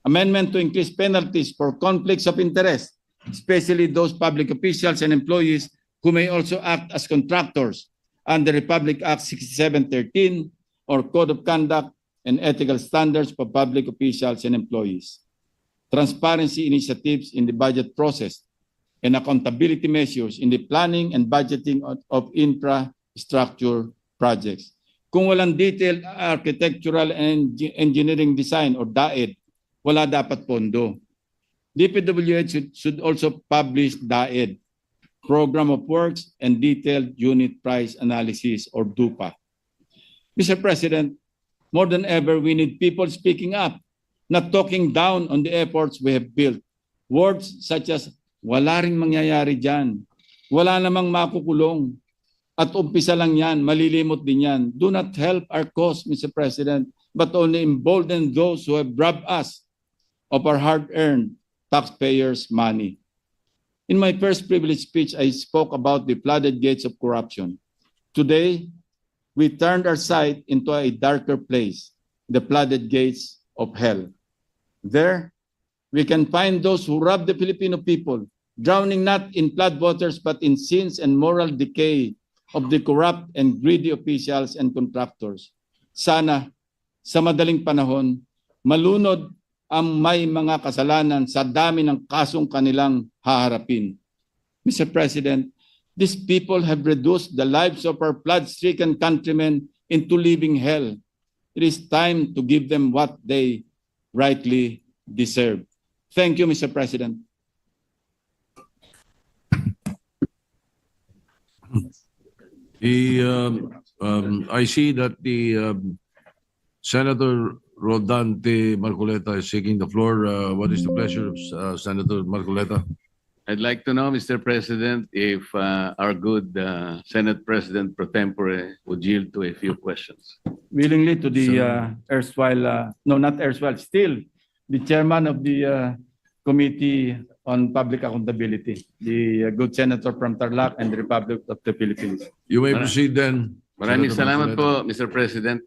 Amendment to increase penalties for conflicts of interest, especially those public officials and employees who may also act as contractors under Republic Act 6713 or Code of Conduct and Ethical Standards for Public Officials and Employees. Transparency initiatives in the budget process and accountability measures in the planning and budgeting of infrastructure projects. Kung walang detailed architectural and engineering design or DAED, wala dapat pondo. DPWH should also publish DAED, Program of Works and Detailed Unit Price Analysis or DUPA. Mr. President, more than ever, we need people speaking up, not talking down on the efforts we have built. Words such as, wala ring mangyayari dyan, wala namang makukulong, at umpisa lang yan, malilimot din yan, do not help our cause, Mr. President, but only embolden those who have robbed us of our hard-earned taxpayers' money. In my first privilege speech, I spoke about the flooded gates of corruption. Today, we turned our sight into a darker place, the flooded gates of hell. There, we can find those who rob the Filipino people, drowning not in floodwaters but in sins and moral decay of the corrupt and greedy officials and contractors. Sana, sa madaling panahon, malunod ang may mga kasalanan sa dami ng kasong kanilang haharapin. Mr. President, these people have reduced the lives of our flood-stricken countrymen into living hell. It is time to give them what they rightly deserve. Thank you, Mr. President. I see that the Senator Rodante Marcoleta is seeking the floor. What is the pleasure of Senator Marcoleta? I'd like to know, Mr. President, if our good Senate President pro tempore would yield to a few questions. Willingly to the still the chairman of the Committee on Public Accountability, the good senator from Tarlac and the Republic of the Philippines. You may proceed then. Maraming Senator salamat Marcoleta. po, Mr. President.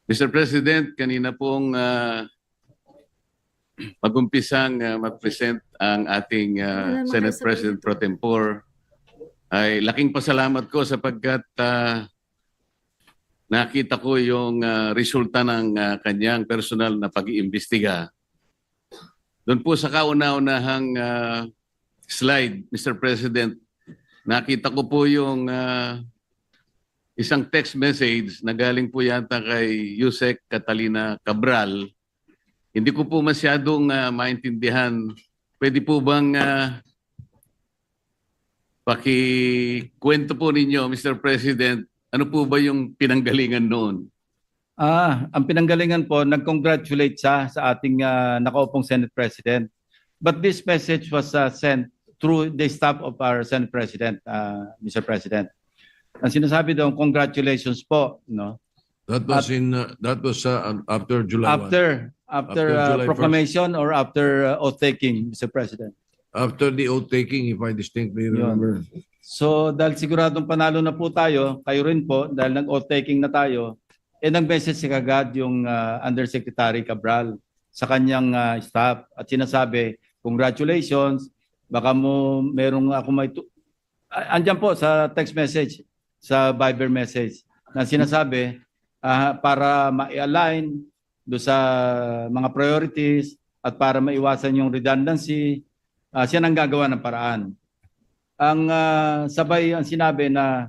Mr. President, kanina pong mag-umpisang mag-present ang ating Senate President pro tempore, ay laking pasalamat ko sapagkat nakita ko yung resulta ng kanyang personal na pag-iimbestiga. Doon po sa kauna-unahang slide, Mr. President, nakita ko po yung isang text message na galing po yata kay Yusek Catalina Cabral. Hindi ko po masyadong maintindihan. Pwede po bang pakikwento po ninyo, Mr. President, ano po ba yung pinanggalingan noon? Ang pinanggalingan po, nag-congratulate siya sa ating nakaupong Senate President. But this message was sent through the staff of our Senate President, Mr. President. Ang sinasabi daw, congratulations po, no? That was after July 1. After July 1st. proclamation or after oath taking, Mr. President. After the oath taking, if I distinctly remember. So dahil siguradong panalo na po tayo, kayo rin po, dahil nag-oath taking na tayo, nag-message si kagad yung Undersecretary Cabral sa kanyang staff at sinasabi, congratulations, baka merong ako andyan po sa text message, sa Viber message, na sinasabi para ma-align do sa mga priorities at para maiwasan yung redundancy, siya nang gagawa ng paraan. Ang sabay ang sinabi na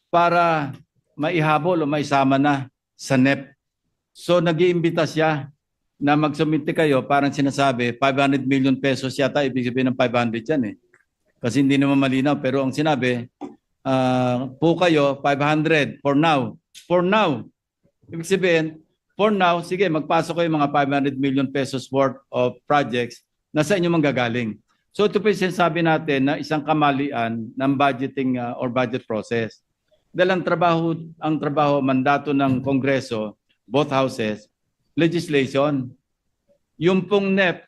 para maihabol o maisama na sa NEP. So nag-iimbita siya na magsumite kayo, parang sinasabi 500 million pesos yata, ibig sabihin ng 500 yan eh. Kasi hindi naman malinaw, pero ang sinabi, po kayo 500 for now. For now. Ibig sabihin, for now, sige, magpasok kayo mga 500 million pesos worth of projects na sa inyo manggagaling. So ito po yung sinasabi natin na isang kamalian ng budgeting or budget process. Dahil ang trabaho, mandato ng Kongreso, both houses, legislation. Yung pong NEP,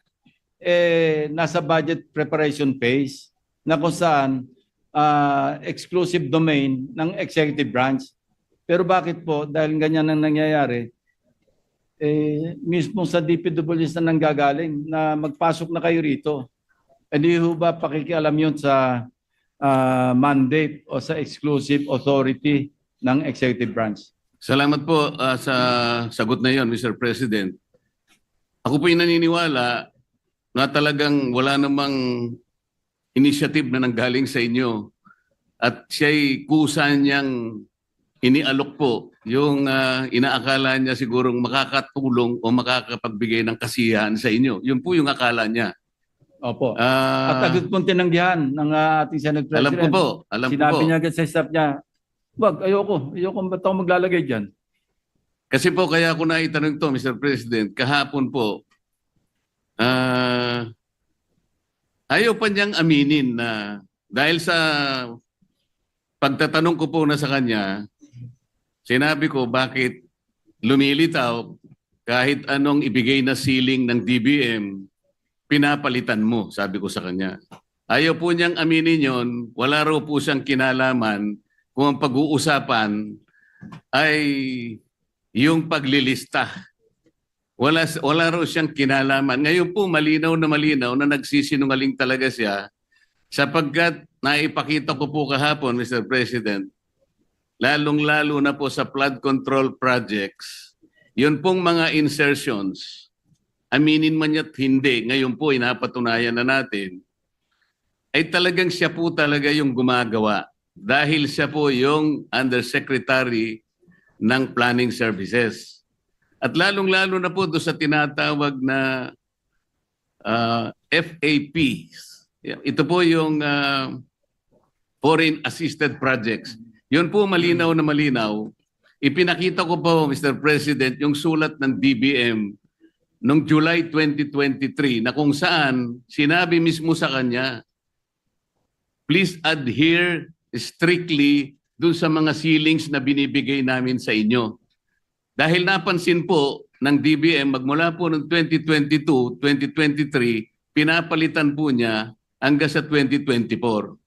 nasa budget preparation phase na kung saan exclusive domain ng executive branch. Pero bakit po, dahil ganyan ang nangyayari, mismo sa DPWs na nanggagaling na magpasok na kayo rito. Hindi ho ba pakikialam yun sa mandate o sa exclusive authority ng executive branch? Salamat po sa sagot na yon, Mr. President. Ako po yung naniniwala na talagang wala namang initiative na nanggaling sa inyo at siya'y kusa niyang inialok po yung inaakala niya sigurong makakatulong o makakapagbigay ng kasiyahan sa inyo. Yun po yung akala niya. Opo. At agad pong tinanggihan ng ating Senate President. Alam ko po. Alam ko Sinabi po. niya agad sa staff niya, wag, ayoko ba't ako maglalagay dyan? Kasi po kaya ako naitanong to, Mr. President, kahapon po, ayaw pa niyang aminin na dahil sa pagtatanong ko po na sa kanya, sinabi ko bakit lumilitaw kahit anong ibigay na ceiling ng DBM, pinapalitan mo, sabi ko sa kanya. Ayaw po niyang aminin yon, wala raw po siyang kinalaman kung ang pag-uusapan ay yung paglilista. Wala raw siyang kinalaman. Ngayon po malinaw na nagsisinungaling talaga siya sapagkat naipakita ko po kahapon, Mr. President, lalong-lalo na po sa flood control projects, yun pong mga insertions, aminin man niya't hindi, ngayon po inapatunayan na natin, ay talagang siya po talaga yung gumagawa dahil siya po yung Undersecretary ng Planning Services. At lalong-lalo na po doon sa tinatawag na FAPs. Ito po yung Foreign Assisted Projects. Yun po malinaw na malinaw. Ipinakita ko po, Mr. President, yung sulat ng DBM noong July 2023 na kung saan sinabi mismo sa kanya, please adhere strictly dun sa mga ceilings na binibigay namin sa inyo. Dahil napansin po ng DBM magmula po noong 2022, 2023, pinapalitan po niya hanggang sa 2024.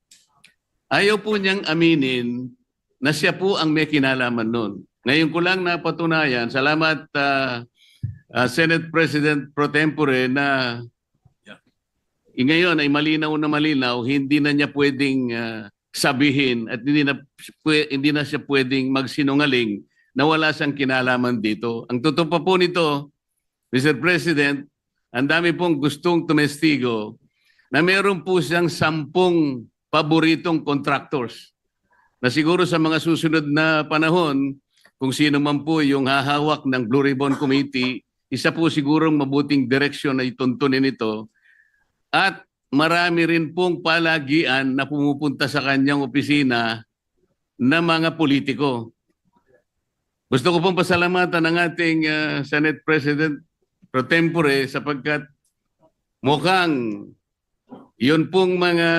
Ayaw po niyang aminin na siya po ang may kinalaman nun. Ngayon ko lang napatunayan, salamat Senate President Pro Tempore na ngayon ay malinaw na malinaw, hindi na niya pwedeng sabihin at hindi na siya pwedeng magsinungaling na wala siyang kinalaman dito. Ang totoo pa po nito, Mr. President, ang dami pong gustong tumestigo na meron po siyang 10 paboritong contractors na siguro sa mga susunod na panahon, kung sino man po yung hahawak ng Blue Ribbon Committee, isa po sigurong mabuting direksyon na ituntunin ito. At marami rin pong palagian na pumupunta sa kanyang opisina na mga politiko. Gusto ko pong pasalamatan ng ating Senate President Pro Tempore sapagkat mukhang yun pong mga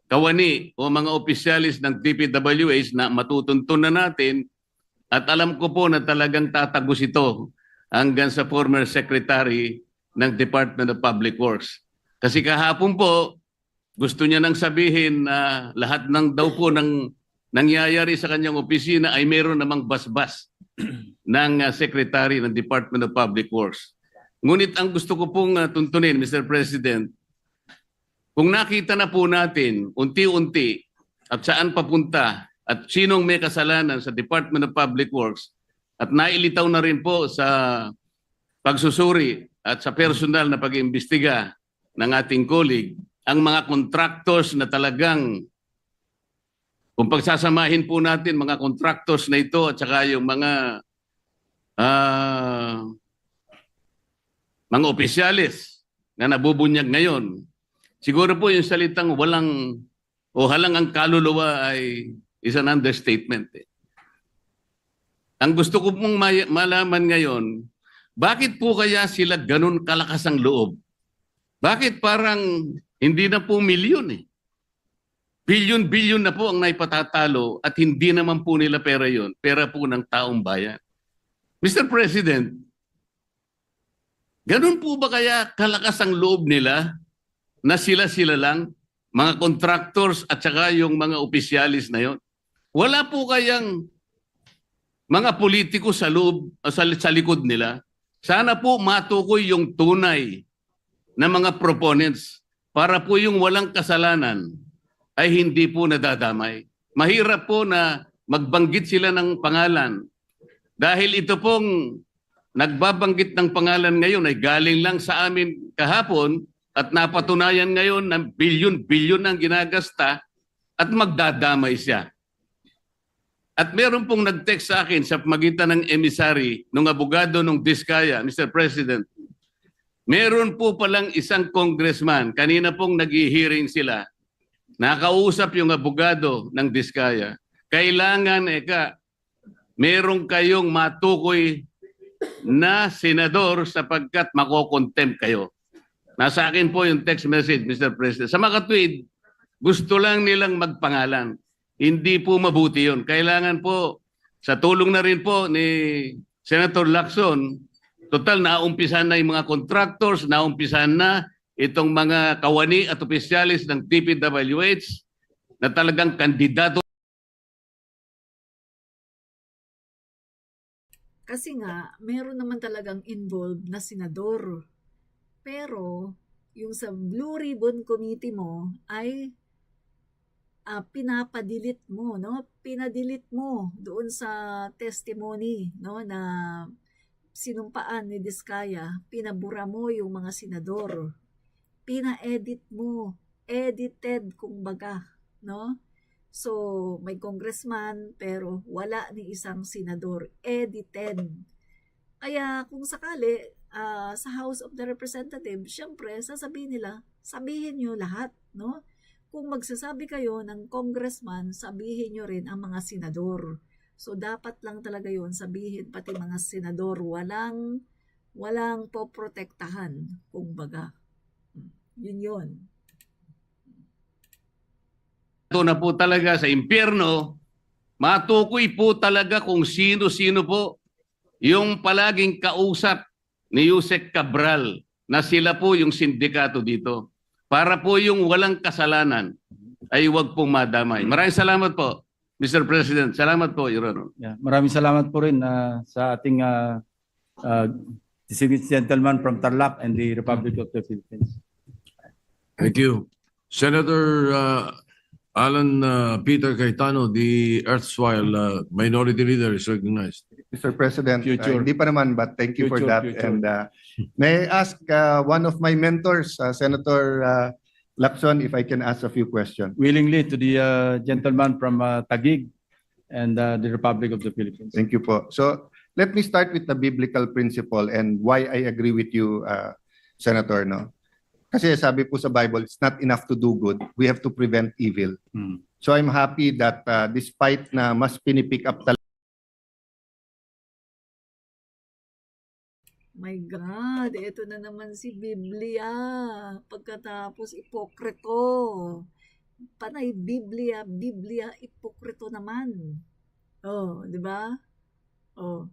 kawani o mga opisyalis ng DPWH na matutuntun na natin at alam ko po na talagang tatagos ito hanggang sa former Secretary ng Department of Public Works. Kasi kahapon po, gusto niya nang sabihin na lahat ng daw po ng nangyayari sa kanyang opisina ay meron namang basbas ng Secretary ng Department of Public Works. Ngunit ang gusto ko pong tuntunin, Mr. President, kung nakita na po natin unti-unti at saan papunta at sinong may kasalanan sa Department of Public Works at nailitaw na rin po sa pagsusuri at sa personal na pag-iimbestiga ng ating colleague, ang mga contractors na talagang, kung pagsasamahin po natin mga contractors na ito at saka yung mga opisyalis na nabubunyag ngayon, siguro po yung salitang walang o halang ang kaluluwa ay is an understatement. Ang gusto ko pong malaman ngayon, bakit po kaya sila ganun kalakas ang loob? Bakit parang hindi na po milyon eh? Bilyon-bilyon na po ang naipatatalo at hindi naman po nila pera yon, pera po ng taong bayan. Mr. President, ganun po ba kaya kalakas ang loob nila na sila-sila lang, mga contractors at saka yung mga opisyalis na yon? Wala po kayang mga politiko sa loob, sa likod nila? Sana po matukoy yung tunay na mga proponents para po yung walang kasalanan ay hindi po nadadamay. Mahirap po na magbanggit sila ng pangalan. Dahil ito pong nagbabanggit ng pangalan ngayon ay galing lang sa amin kahapon at napatunayan ngayon na bilyon-bilyon ang ginagasta at magdadamay siya. At meron pong nag-text sa akin sa magitan ng emissary, ng abogado ng Diskaya, Mr. President, meron po palang isang congressman, kanina pong nag-hearing sila, nakausap yung abogado ng Diskaya, kailangan meron kayong matukoy na senador sapagkat makokontempt kayo. Nasa akin po yung text message, Mr. President. Sa mga tweet, gusto lang nilang magpangalan. Hindi po mabuti yun. Kailangan po, sa tulong na rin po ni Senator Lacson, total naumpisan na yung mga contractors, naumpisan na itong mga kawani at opisyalis ng DPWH na talagang kandidato. Kasi nga, meron naman talagang involved na senador. Pero, yung sa Blue Ribbon Committee mo ay pinapadilit mo, no? Pinadilit mo doon sa testimony, no, na sinumpaan ni Diskaya, pinabura mo yung mga senador. Pina-edit mo, edited kumbaga, no? So, may congressman pero wala ni isang senador, edited. Kaya kung sakali sa House of the Representatives, syempre sasabihin nila, sabihin nyo lahat, no? Kung magsasabi kayo ng congressman, sabihin nyo rin ang mga senador. So dapat lang talaga yon, sabihin pati mga senador, walang poprotektahan, kumbaga. Yun. Ito na po talaga sa impyerno, matukoy po talaga kung sino-sino po yung palaging kausap ni Yusek Cabral na sila po yung sindikato dito. Para po yung walang kasalanan ay huwag pong madamay. Maraming salamat po, Mr. President. Salamat po, Your Honor. Yeah, maraming salamat po rin sa ating distinguished gentleman from Tarlac and the Republic of the Philippines. Thank you. Senator Alan Peter Cayetano, the erstwhile Minority Leader, is recognized. Mr. President, Future. hindi pa naman, but thank you for Future, that. future. And may I ask one of my mentors, Senator Lacson, if I can ask a few questions. Willingly to the gentleman from Taguig and the Republic of the Philippines. Thank you po. So let me start with the biblical principle and why I agree with you, Senator. No? Kasi sabi po sa Bible, it's not enough to do good. We have to prevent evil. So I'm happy that despite na mas pinipick up talaga My God, ito na naman si Biblia. Pagkatapos ipokrito. Panay Biblia, ipokrito naman. Oh, di ba? Oh.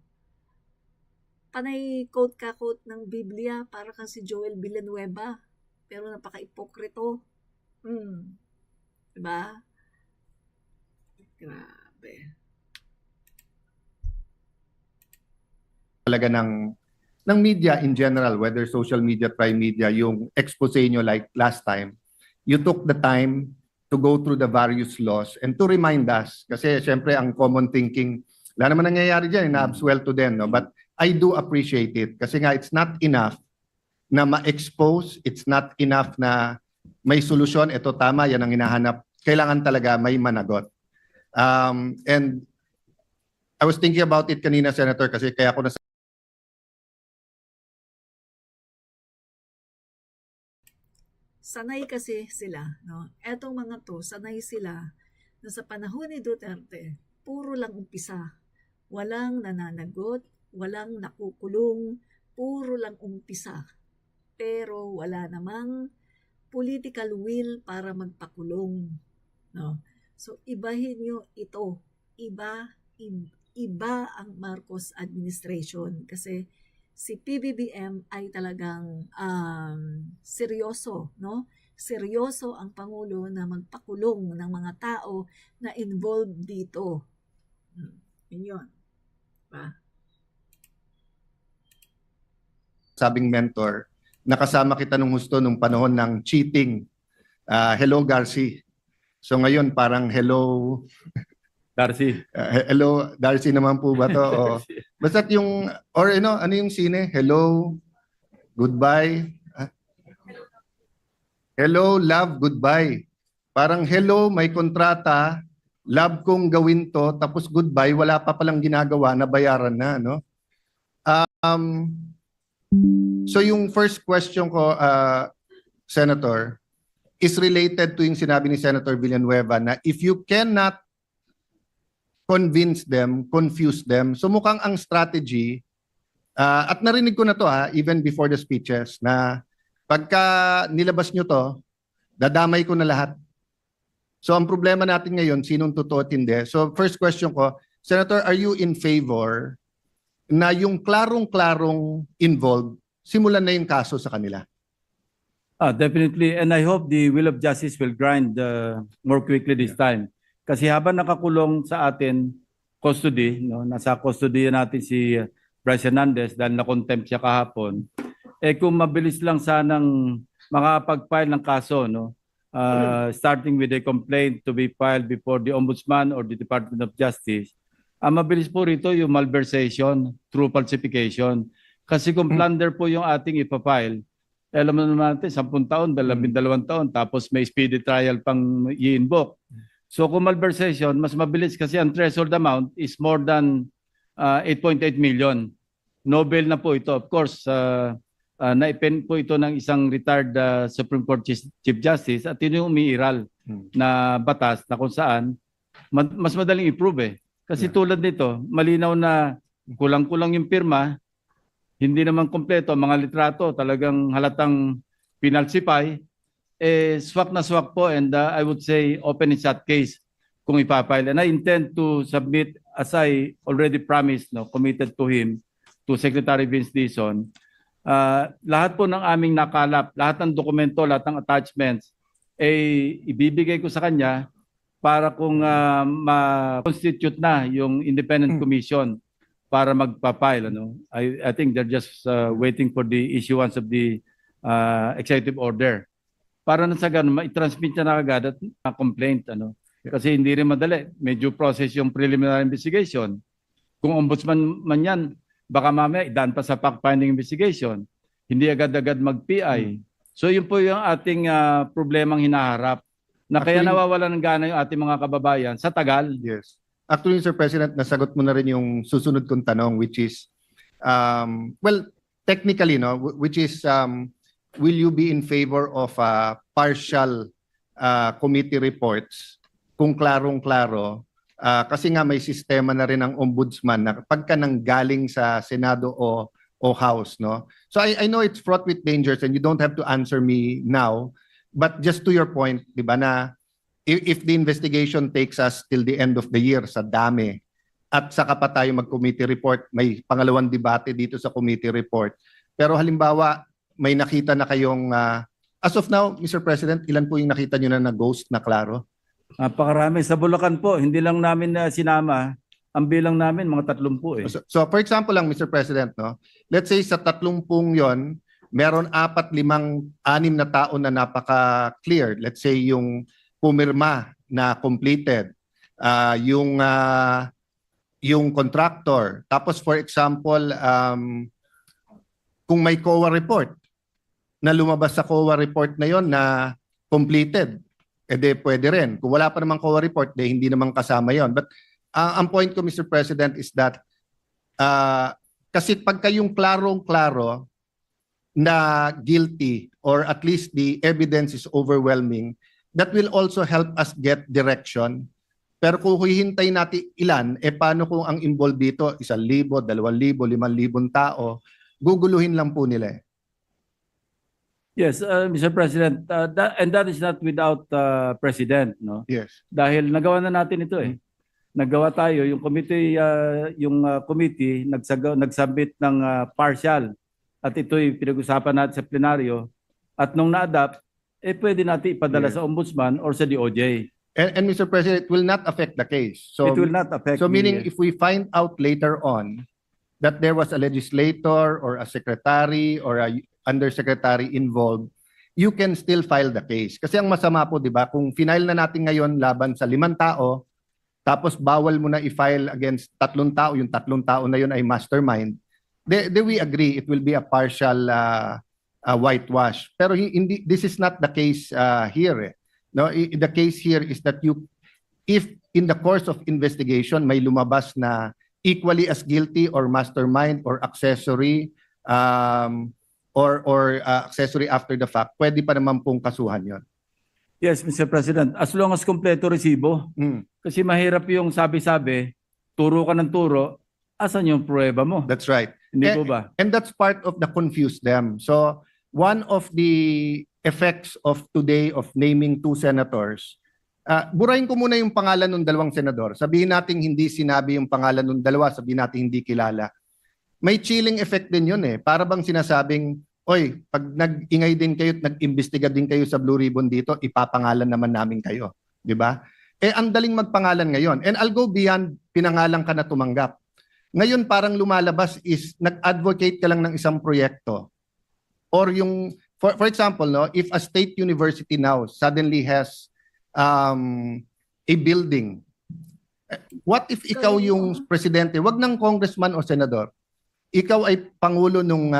Panay quote ng Biblia para kang si Joel Villanueva. Pero napaka-ipokrito. Di ba? Grabe. talaga ng media in general, whether social media, prime media, yung expose nyo like last time, you took the time to go through the various laws and to remind us, kasi syempre ang common thinking, wala naman nangyayari dyan, na-absuelto din, no? But I do appreciate it kasi nga it's not enough na ma-expose. It's not enough na may solusyon. Ito tama, yan ang hinahanap. Kailangan talaga may managot. And I was thinking about it kanina, Senator, kasi kaya ako Sanay kasi sila, no? Etong mga to, sanay sila na sa panahon ni Duterte, puro lang umpisa. Walang nananagot, walang nakukulong, puro lang umpisa. Pero wala namang political will para magpakulong, no? So ibahin nyo ito. Iba ang Marcos administration kasi si PBBM ay talagang seryoso, no? Seryoso ang Pangulo na magpakulong ng mga tao na involved dito. Yun. Diba? sabing mentor, nakasama kita nung husto nung panahon ng cheating. Hello, Garci. So ngayon parang hello, Darcy. hello, Darcy naman po ba to? O, basta yung, or ano yung sine? Hello, goodbye. Hello, love, goodbye. Parang hello, may kontrata, love kong gawin to, tapos goodbye, wala pa palang ginagawa na bayaran na, no? So yung first question ko, Senator, is related to yung sinabi ni Senator Villanueva na if you cannot convince them, confuse them, so mukhang ang strategy, at narinig ko na to even before the speeches, na pagka nilabas nyo to, dadamay ko na lahat. So ang problema natin ngayon, sinong totoo at hindi. So first question ko, Senator, are you in favor na yung klarong-klarong involved, simulan na yung kaso sa kanila? Definitely, and I hope the will of justice will grind more quickly this time. Kasi habang nakakulong sa atin, custody, no, nasa custody natin si Bryce Hernandez dahil na-contempt siya kahapon, kung mabilis lang sanang makapag-file ng kaso, no, starting with a complaint to be filed before the Ombudsman or the Department of Justice, mabilis po rito yung malversation through falsification. Kasi kung plunder po yung ating ipafile, alam mo naman natin, 10 taon, 12 taon, tapos may speedy trial pang i-invoke. So kung malversation, mas mabilis kasi ang threshold amount is more than 8.8 million. No bail na po ito. Of course, naipen po ito ng isang retired Supreme Court Chief Justice at yun yung umiiral na batas na kung saan mas madaling i-prove . Kasi tulad nito, malinaw na kulang-kulang yung pirma, hindi naman kompleto, mga litrato talagang halatang pinalsify, swak na swak po, and I would say open and shut case kung ipapile. And I intend to submit, as I already promised, no, committed to him, to Secretary Vince Dizon, lahat po ng aming nakalap, lahat ng dokumento, lahat ng attachments, ibibigay ko sa kanya para kung ma-constitute na yung independent commission para magpa-file. Ano? I think they're just waiting for the issuance of the executive order. Para na sa ganun, ma-transmit niya na agad at complaint. Ano? Kasi hindi rin madali. Medyo process yung preliminary investigation. Kung ombudsman man yan, baka mamaya idaan pa sa fact-finding investigation. Hindi agad-agad mag-PI. So yun po yung ating problemang hinaharap. Na kaya nawawalan ng gana yung ating mga kababayan sa tagal. Yes. Actually, Sir President, nasagot mo na rin yung susunod kong tanong, which is, well, technically, no, which is, will you be in favor of partial committee reports kung klarong-klaro? Kasi nga may sistema na rin ang ombudsman na pagka nanggaling sa Senado o House, no? So I know it's fraught with dangers and you don't have to answer me now, but just to your point, di ba, na if the investigation takes us till the end of the year sa dami at saka pa tayo mag-committee report, may pangalawang debate dito sa committee report. Pero halimbawa, may nakita na kayong, as of now, Mr. President, ilan po yung nakita nyo na ghost na klaro? Napakarami. Sa Bulacan po, hindi lang namin sinama. Ang bilang namin, mga 30 . So for example lang, Mr. President, no, let's say sa 30 yon, meron 4, 5, 6 na tao na napaka-clear. Let's say yung pumirma na completed, yung contractor. Tapos for example, kung may COA report, na lumabas sa COA report na yon na completed, pwede rin. Kung wala pa namang COA report, hindi naman kasama yon. But ang point ko, Mr. President, is that kasi pagka yung klarong-klaro na guilty or at least the evidence is overwhelming, that will also help us get direction. Pero kung hihintay natin ilan, paano kung ang involved dito, 1,000, 2,000, 5,000 tao, guguluhin lang po nila. Yes, Mr. President, that is not without President, no? Yes. Dahil nagawa na natin ito eh. Nagawa tayo, yung committee, nagsubmit ng partial at ito'y pinag-usapan natin sa plenaryo at nung na-adapt, pwede natin ipadala Yes. sa Ombudsman or sa DOJ. And Mr. President, it will not affect the case. So It will not affect So meaning the- if we find out later on that there was a legislator or a secretary or a undersecretary involved, you can still file the case. Kasi ang masama po, di ba, kung final na natin ngayon laban sa 5 tao, tapos bawal mo na i-file against 3 tao, yung 3 tao na yun ay mastermind, then we agree it will be a partial whitewash. Pero hindi, this is not the case here. No, the case here is that if in the course of investigation may lumabas na equally as guilty or mastermind or accessory or accessory after the fact, pwede pa naman pong kasuhan yon. Yes, Mr. President, as long as kompleto resibo. Kasi mahirap yung sabi-sabi, turo ka ng turo, asan yung pruweba mo? That's right. Hindi po ba? And that's part of the confuse them. So one of the effects of today of naming 2 senators, burahin ko muna yung pangalan ng 2 senador. Sabihin natin hindi sinabi yung pangalan ng 2, sabihin natin hindi kilala. May chilling effect din yun eh. Para bang sinasabing, oy, pag nag-ingay din kayo at nag-imbestiga din kayo sa Blue Ribbon dito, ipapangalan naman namin kayo. Di ba? Ang daling magpangalan ngayon. And I'll go beyond pinangalan ka na tumanggap. Ngayon parang lumalabas is nag-advocate ka lang ng isang proyekto. Or yung, for example, no, if a state university now suddenly has a building, what if ikaw yung presidente, wag ng congressman o senador, ikaw ay pangulo ng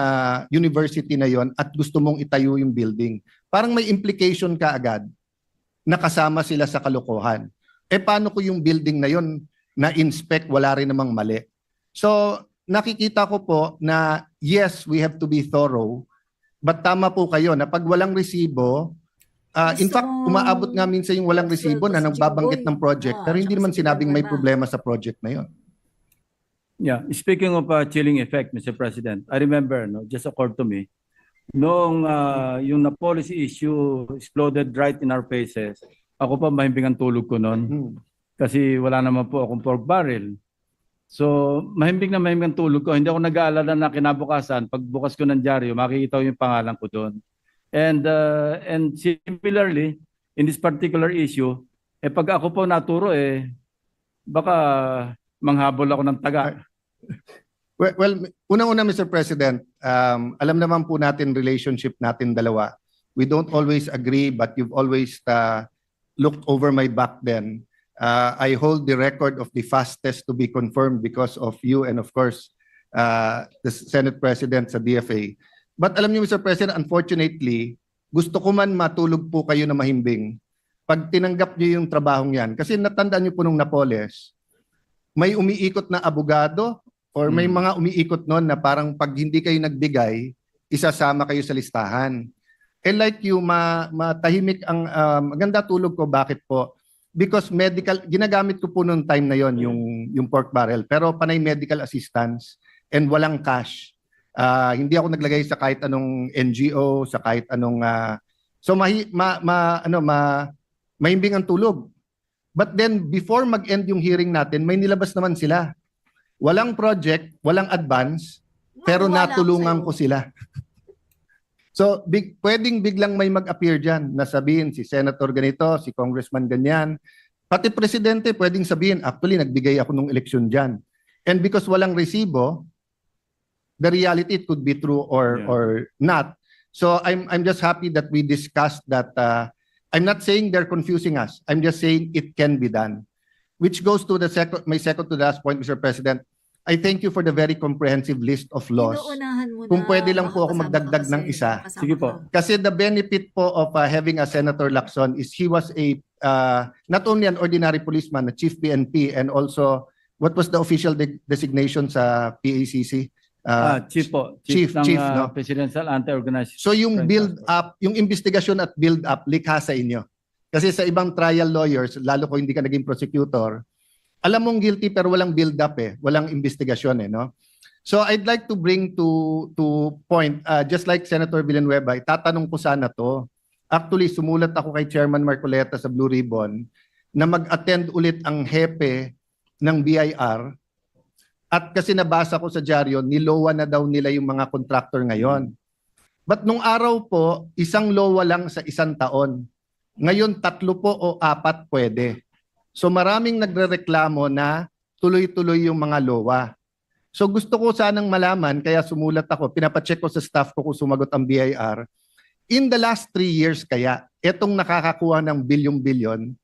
university na yon at gusto mong itayo yung building. Parang may implication ka agad na kasama sila sa kalokohan. Paano ko yung building na yon na-inspect, wala rin namang mali? So, nakikita ko po na yes, we have to be thorough, but tama po kayo na pag walang resibo, in fact, umaabot nga minsan yung walang resibo na nagbabanggit ng project, pero hindi naman sinabing may problema sa project na yon. Yeah, speaking of chilling effect, Mr. President, I remember, no, just occurred to me, noong yung na policy issue exploded right in our faces, ako pa mahimbing ang tulog ko noon. Kasi wala naman po akong pork barrel. So, mahimbing ang tulog ko. Hindi ako nag-aalala na kinabukasan. Pagbukas ko ng dyaryo, makikita ko yung pangalan ko doon. And similarly, in this particular issue, pag ako po naturo, baka manghabol ako ng taga. Well, unang-una, Mr. President, alam naman po natin relationship natin dalawa. We don't always agree, but you've always looked over my back then. I hold the record of the fastest to be confirmed because of you and of course, the Senate President sa DFA. But alam niyo, Mr. President, unfortunately, gusto ko man matulog po kayo na mahimbing pag tinanggap niyo yung trabahong yan. Kasi natandaan niyo po nung Napoles, may umiikot na abogado or may mga umiikot noon na parang pag hindi kayo nagbigay, isasama kayo sa listahan. Like you, matahimik ang maganda tulog ko. Bakit po? Because medical, ginagamit ko po noong time na yon yung pork barrel, pero panay medical assistance and walang cash. Hindi ako naglagay sa kahit anong NGO, sa kahit anong so mahimbing ang tulog. But then before mag-end yung hearing natin, may nilabas naman sila. Walang project, walang advance, pero natulungan ko sila. So pwedeng biglang may mag-appear dyan na sabihin si Senator ganito, si Congressman ganyan. Pati Presidente pwedeng sabihin, actually nagbigay ako nung eleksyon dyan. And because walang resibo, the reality it could be true or not. So I'm just happy that we discussed that. I'm not saying they're confusing us. I'm just saying it can be done. Which goes to my second to last point, Mr. President. I thank you for the very comprehensive list of laws. Inuunahan unahan mo kung na pwede lang po ako makakasama magdagdag ka ng kasi isa. kasama Sige po. ka. Kasi the benefit po of having a Senator Lacson is he was a not only an ordinary policeman, a chief PNP, and also what was the official designation sa PACC? Chief po. Chief, no? Presidential Anti-Organized. So yung Crime build Task up, yung investigasyon at build up, likha sa inyo. Kasi sa ibang trial lawyers, lalo kung hindi ka naging prosecutor, alam mong guilty pero walang build up walang investigasyon no? So I'd like to bring to point, just like Senator Villanueva, itatanong ko sana to. Actually, sumulat ako kay Chairman Marcoleta sa Blue Ribbon na mag-attend ulit ang hepe ng BIR. At kasi nabasa ko sa dyaryo, nilowa na daw nila yung mga contractor ngayon. But nung araw po, isang lowa lang sa isang taon. Ngayon, 3 po o 4 pwede. So maraming nagrereklamo na tuloy-tuloy yung mga lowa. So gusto ko sanang malaman, kaya sumulat ako, pinapacheck ko sa staff ko kung sumagot ang BIR. In the last 3 years kaya, etong nakakakuha ng bilyon-bilyon,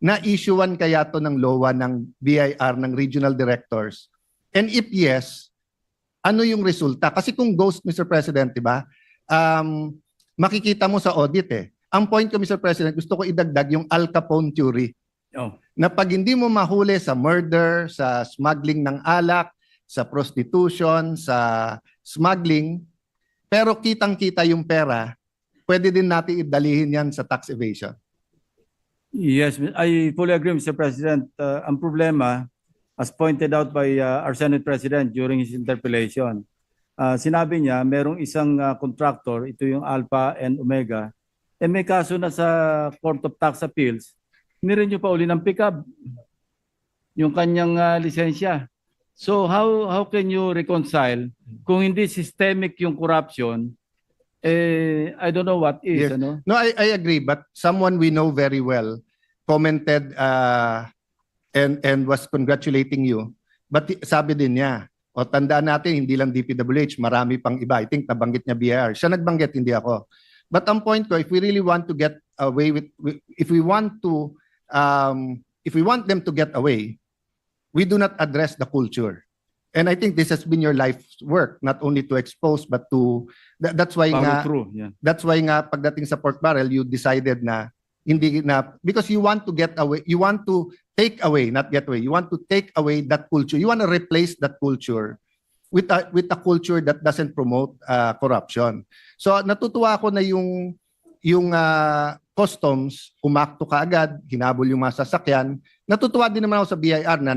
na-issuean kaya to ng lowa ng BIR, ng regional directors? And if yes, ano yung resulta? Kasi kung ghost, Mr. President, di ba? Makikita mo sa audit Ang point ko, Mr. President, gusto ko idagdag yung Al Capone theory. Oh. Na pag hindi mo mahuli sa murder, sa smuggling ng alak, sa prostitution, sa smuggling, pero kitang-kita yung pera, pwede din natin idalihin yan sa tax evasion. Yes, I fully agree, Mr. President. Ang problema, as pointed out by our Senate President during his interpellation, sinabi niya merong isang contractor, ito yung Alpha and Omega, may kaso na sa Court of Tax Appeals, nirenew pa uli ng pickup yung kanyang lisensya. So how can you reconcile kung hindi systemic yung corruption? I don't know what is. Yes. Ano? No, I agree, but someone we know very well commented and was congratulating you. But sabi din niya, o tandaan natin, hindi lang DPWH, marami pang iba. I think nabanggit niya BIR. Siya nagbanggit, hindi ako. But ang point ko, if we really want to get away with, if we want them to get away, we do not address the culture. And I think this has been your life's work, not only to expose, but to, that's why nga, True. Yeah. that's why nga pagdating sa pork barrel, you decided na hindi na, because you want to get away, you want to take away, not get away, you want to take away that culture. You want to replace that culture with a culture that doesn't promote corruption. So natutuwa ako na yung customs, umakto kaagad, hinabol yung mga sasakyan. Natutuwa din naman ako sa BIR na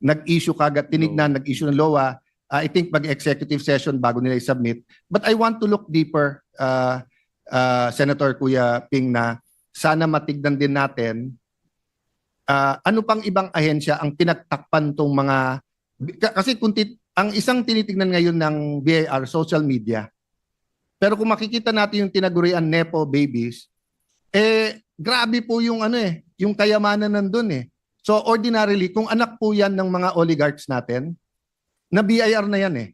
nag-issue kaagad, tinignan, nag-issue ng LOA. I think mag-executive session bago nila i-submit. But I want to look deeper, Senator Kuya Ping, na sana matignan din natin ano pang ibang ahensya ang pinagtakpan tong mga, kasi ang isang tinitignan ngayon ng BIR, social media. Pero kung makikita natin yung tinagurian Nepo babies, grabe po yung yung kayamanan nandun So ordinarily, kung anak po yan ng mga oligarchs natin, na BIR na yan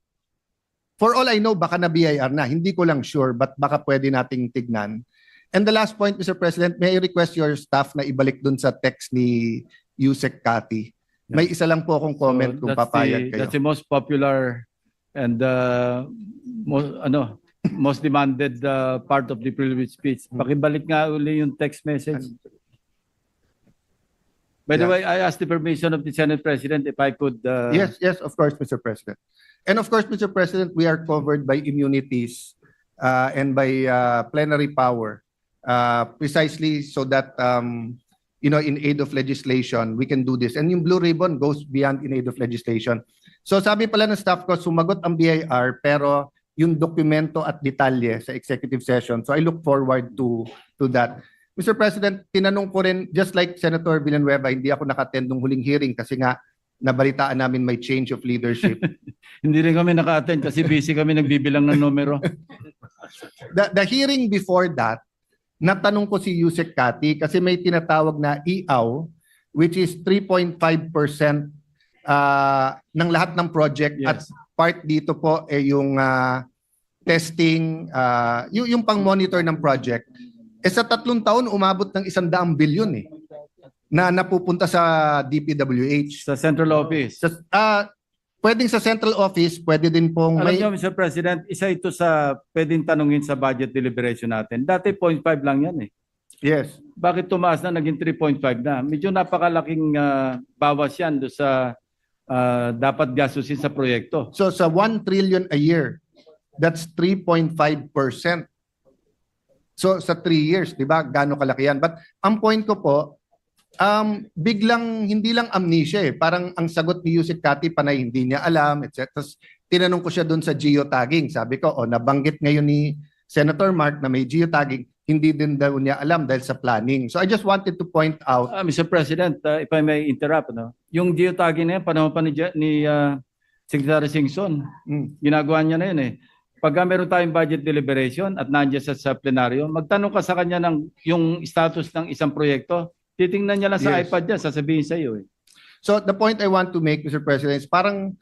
For all I know, baka na BIR na. Hindi ko lang sure, but baka pwede nating tignan. And the last point, Mr. President, may I request your staff na ibalik dun sa text ni Yusek Kati. May isa lang po akong comment kung papayag kayo. That's the most popular and most demanded part of the privilege speech. Pakibalik nga uli yung text message. By the way, I asked the permission of the Senate President if I could... Yes, of course, Mr. President. And of course, Mr. President, we are covered by immunities and by plenary power precisely so that, in aid of legislation, we can do this. And yung blue ribbon goes beyond in aid of legislation. So sabi pala ng staff ko, sumagot ang BIR pero yung dokumento at detalye sa executive session. So I look forward to that. Mr. President, tinanong ko rin, just like Senator Villanueva, hindi ako naka-attend nung huling hearing kasi nga nabalitaan namin may change of leadership. Hindi rin kami naka-attend kasi busy kami nagbibilang ng numero. The hearing before that, natanong ko si Yusek Kati kasi may tinatawag na IAW, which is 3.5% ng lahat ng project. Yes. At part dito po yung testing, yung pang-monitor ng project. Sa 3 taon, umabot ng 100 bilyon na napupunta sa DPWH. Sa central office. pwedeng sa central office, pwede din pong Alam may... niyo, Mr. President, isa ito sa pwedeng tanungin sa budget deliberation natin. Dati 0.5 lang yan eh. Yes. Bakit tumaas na naging 3.5 na? Medyo napakalaking bawas yan do sa dapat gastusin sa proyekto. So sa 1 trillion a year, that's 3.5%. So sa 3 years, di ba? Gaano kalaki yan? But ang point ko po, biglang, hindi lang amnesia eh. Parang ang sagot ni Yusek Kati panay hindi niya alam, etc. Tapos tinanong ko siya doon sa geotagging. Sabi ko, nabanggit ngayon ni Senator Mark na may geotagging. Hindi din daw niya alam dahil sa planning. So I just wanted to point out. Mr. President, if I may interrupt, no? Yung geotagging na yan, panahon pa ni Secretary Singson, ginagawa niya na yun eh. Pagka meron tayong budget deliberation at nandiyan sa plenaryo, magtanong ka sa kanya ng yung status ng isang proyekto, titingnan niya lang sa Yes. iPad niya, sasabihin sa iyo eh. So the point I want to make, Mr. President, is parang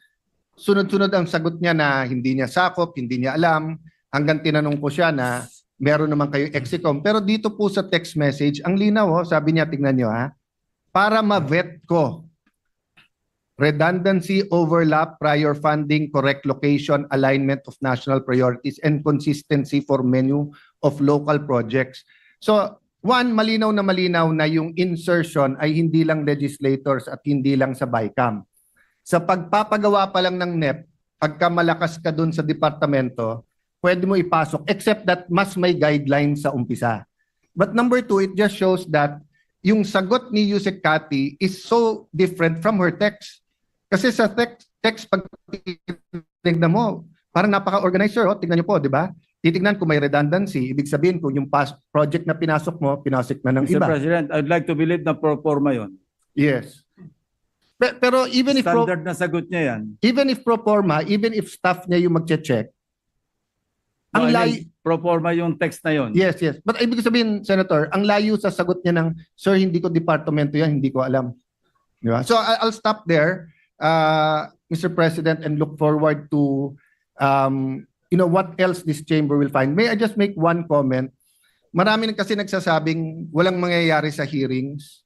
sunod-sunod ang sagot niya na hindi niya sakop, hindi niya alam, hanggang tinanong ko siya na meron naman kayo exicom. Pero dito po sa text message, ang linaw, sabi niya, tingnan niyo para ma-vet ko. Redundancy, overlap, prior funding, correct location, alignment of national priorities, and consistency for menu of local projects. So, one, malinaw na yung insertion ay hindi lang legislators at hindi lang sa BICAM. Sa pagpapagawa pa lang ng NEP, pagka malakas ka dun sa departamento, pwede mo ipasok, except that mas may guidelines sa umpisa. But number two, it just shows that yung sagot ni Yusek Kati is so different from her text. Kasi sa text pag tignan mo, parang napaka-organizer. Tignan niyo po, di ba? Titignan kung may redundancy. Ibig sabihin kung yung project na pinasok mo, pinasok na ng Mr. iba. President, I'd like to believe na pro forma yun. Yes. Pero even if Standard na sagot niya yan. even if pro forma, even if staff niya yung magche-check, ang layo, Pro forma yung text na yun. yes. But ibig sabihin, Senator, ang layo sa sagot niya ng, sir, hindi ko departamento yan, hindi ko alam. Di ba? So I'll stop there, Mr. President, and look forward to what else this chamber will find. May I just make one comment? Marami kasi nagsasabing walang mangyayari sa hearings.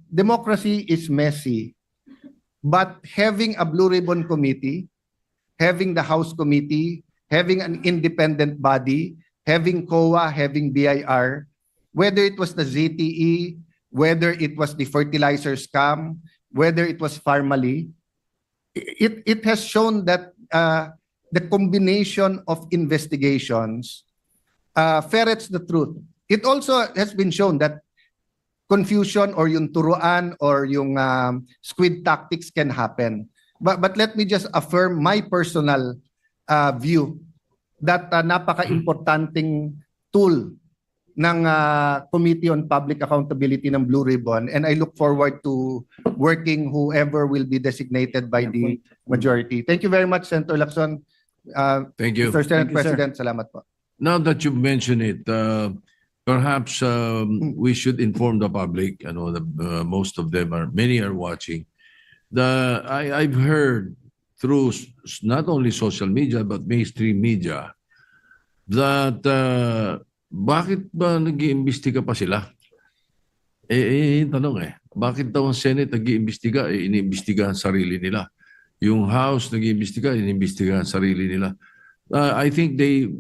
Democracy is messy. But having a Blue Ribbon Committee, having the House Committee, having an independent body, having COA, having BIR, whether it was the ZTE, whether it was the fertilizer scam, whether it was Pharmally, it has shown that the combination of investigations ferrets the truth. It also has been shown that confusion or yung turuan or yung squid tactics can happen. But let me just affirm my personal view that napaka-importanting tool ng Committee on Public Accountability ng Blue Ribbon, and I look forward to working whoever will be designated by the majority. Thank you very much, Senator Lacson. Thank you. Mr. Senate Thank you, sir. President, salamat po. Now that you've mentioned it, perhaps we should inform the public. I know most of them many are watching. I've heard through not only social media but mainstream media that bakit ba nag-iimbestiga pa sila? Tanong bakit daw ang Senate nag-iimbestiga? Iniimbestiga ang sarili nila. Yung House nag-iimbestiga, iniimbestiga ang sarili nila. I think they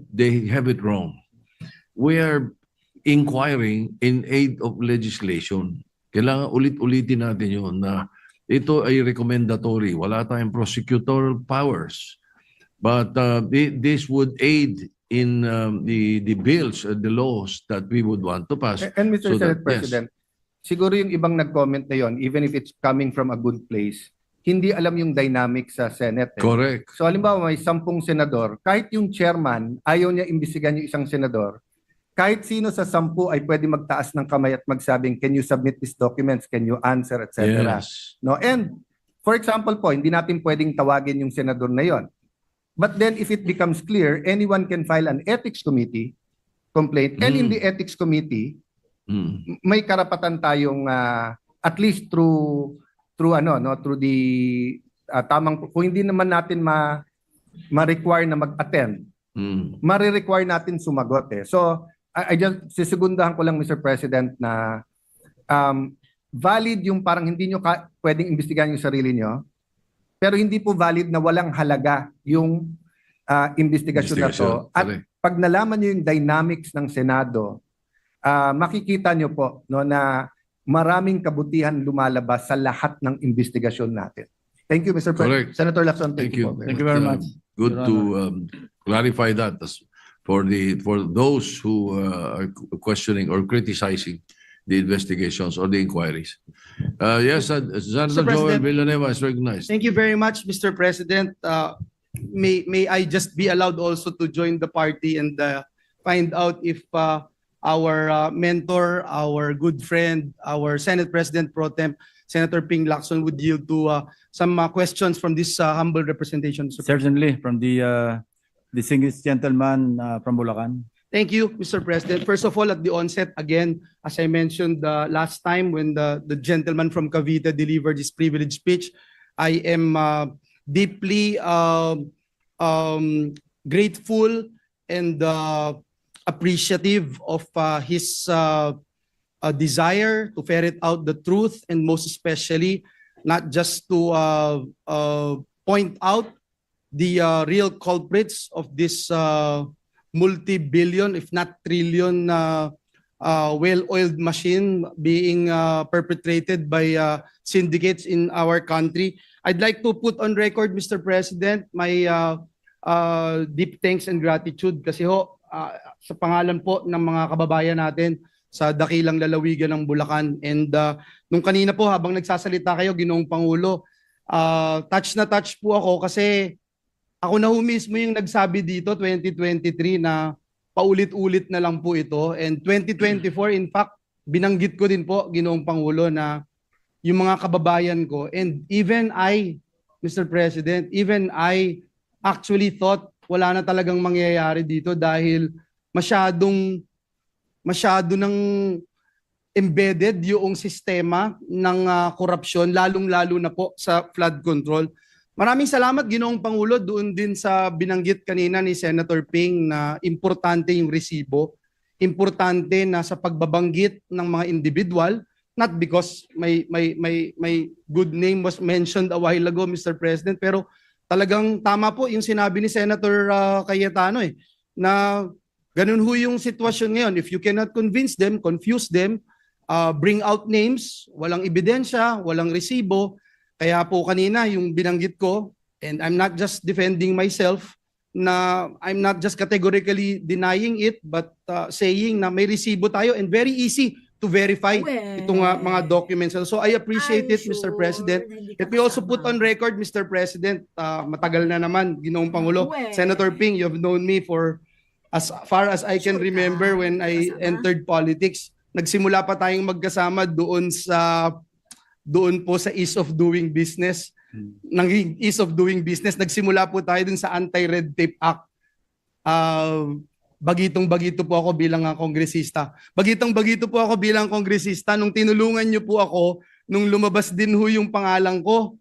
have it wrong. We are inquiring in aid of legislation. Kailangan ulit-ulitin natin yun na ito ay recommendatory. Wala tayong prosecutorial powers. But this would aid in the bills, the laws that we would want to pass. And Mr. So Senate that- President, siguro yung ibang nag-comment na yon, even if it's coming from a good place, hindi alam yung dynamic sa Senate. Correct. So halimbawa may 10 senador, kahit yung chairman ayaw niya imbestigahan yung isang senador, kahit sino sa 10 ay pwede magtaas ng kamay at magsabing, can you submit these documents, can you answer, etc. Yes. No? And for example po, hindi natin pwedeng tawagin yung senador na yon. But then if it becomes clear, anyone can file an ethics committee complaint. And in the ethics committee, may karapatan tayong at least through the tamang, kung hindi naman natin ma-require na mag-attend, mare-require natin sumagot So I just sisegundahan ko lang, Mr. President, na valid yung parang hindi nyo pwedeng imbestigahan yung sarili nyo. Pero hindi po valid na walang halaga yung investigasyon na to. At Correct. pag nalaman niyo yung dynamics ng Senado, makikita niyo po no, na maraming kabutihan lumalabas sa lahat ng investigasyon natin. Thank you, Mr. Correct. President. Senator Lacson, Thank you. Thank you very much, Good Your to clarify that for those who are questioning or criticizing the investigations or the inquiries. Yes, Senator Joel President. Villanueva is recognized. Thank you very much, Mr. President. May I just be allowed also to join the party and find out if our mentor, our good friend, our Senate President Pro Tem, Senator Ping Lacson would yield to some questions from this humble representation. Mr. Certainly, from the distinguished gentleman from Bulacan. Thank you, Mr. President. First of all, at the onset, again, as I mentioned last time when the gentleman from Cavite delivered his privileged speech, I am deeply grateful and appreciative of his desire to ferret out the truth, and most especially not just to point out the real culprits of this multi-billion, if not trillion, well-oiled machine being perpetrated by syndicates in our country. I'd like to put on record, Mr. President, my deep thanks and gratitude kasi sa pangalan po ng mga kababayan natin sa dakilang lalawigan ng Bulacan. And nung kanina po habang nagsasalita kayo, Ginoong Pangulo, touch na touch po ako kasi ako na mismo yung nagsabi dito 2023 na paulit-ulit na lang po ito. And 2024, in fact, binanggit ko din po, Ginoong Pangulo, na yung mga kababayan ko. And even I, Mr. President, even I actually thought wala na talagang mangyayari dito dahil masyado ng embedded yung sistema ng korupsyon, lalong-lalo na po sa flood control. Maraming salamat, Ginoong Pangulo, doon din sa binanggit kanina ni Senator Ping na importante yung resibo. Importante na sa pagbabanggit ng mga individual, not because my good name was mentioned a while ago, Mr. President, pero talagang tama po yung sinabi ni Senator Cayetano na ganun ho yung sitwasyon ngayon. If you cannot convince them, confuse them, bring out names, walang ebidensya, walang resibo. Kaya po kanina yung binanggit ko, and I'm not just defending myself, na I'm not just categorically denying it, but saying na may resibo tayo and very easy to verify itong mga documents. So I appreciate it, Mr. President. Let me also put on record, Mr. President, matagal na naman, Ginoong Pangulo. Senator Ping, you've known me for as far as I can remember when I entered politics. Nagsimula pa tayong magkasama doon po sa ease of doing business. Nang ease of doing business, nagsimula po tayo dun sa Anti-Red Tape Act. Bagitong-bagito po ako bilang kongresista. Bagitong-bagito po ako bilang kongresista nung tinulungan niyo po ako nung lumabas din ho yung pangalan ko.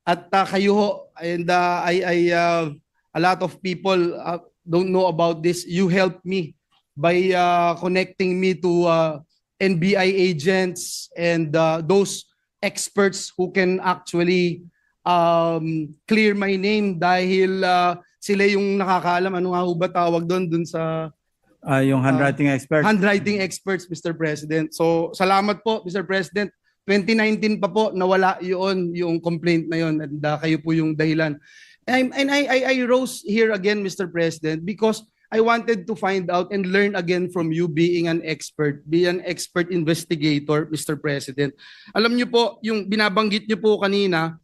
At kayo ho, and a lot of people don't know about this. You helped me by connecting me to NBI agents and those experts who can actually clear my name dahil sila yung nakakaalam ano nga ho ba tawag doon sa Yung handwriting expert. handwriting experts, Mr. President. So salamat po, Mr. President. 2019 pa po nawala yung complaint na yun, and kayo po yung dahilan. And I rose here again, Mr. President, because I wanted to find out and learn again from you being an expert investigator, Mr. President. Alam niyo po, yung binabanggit niyo po kanina,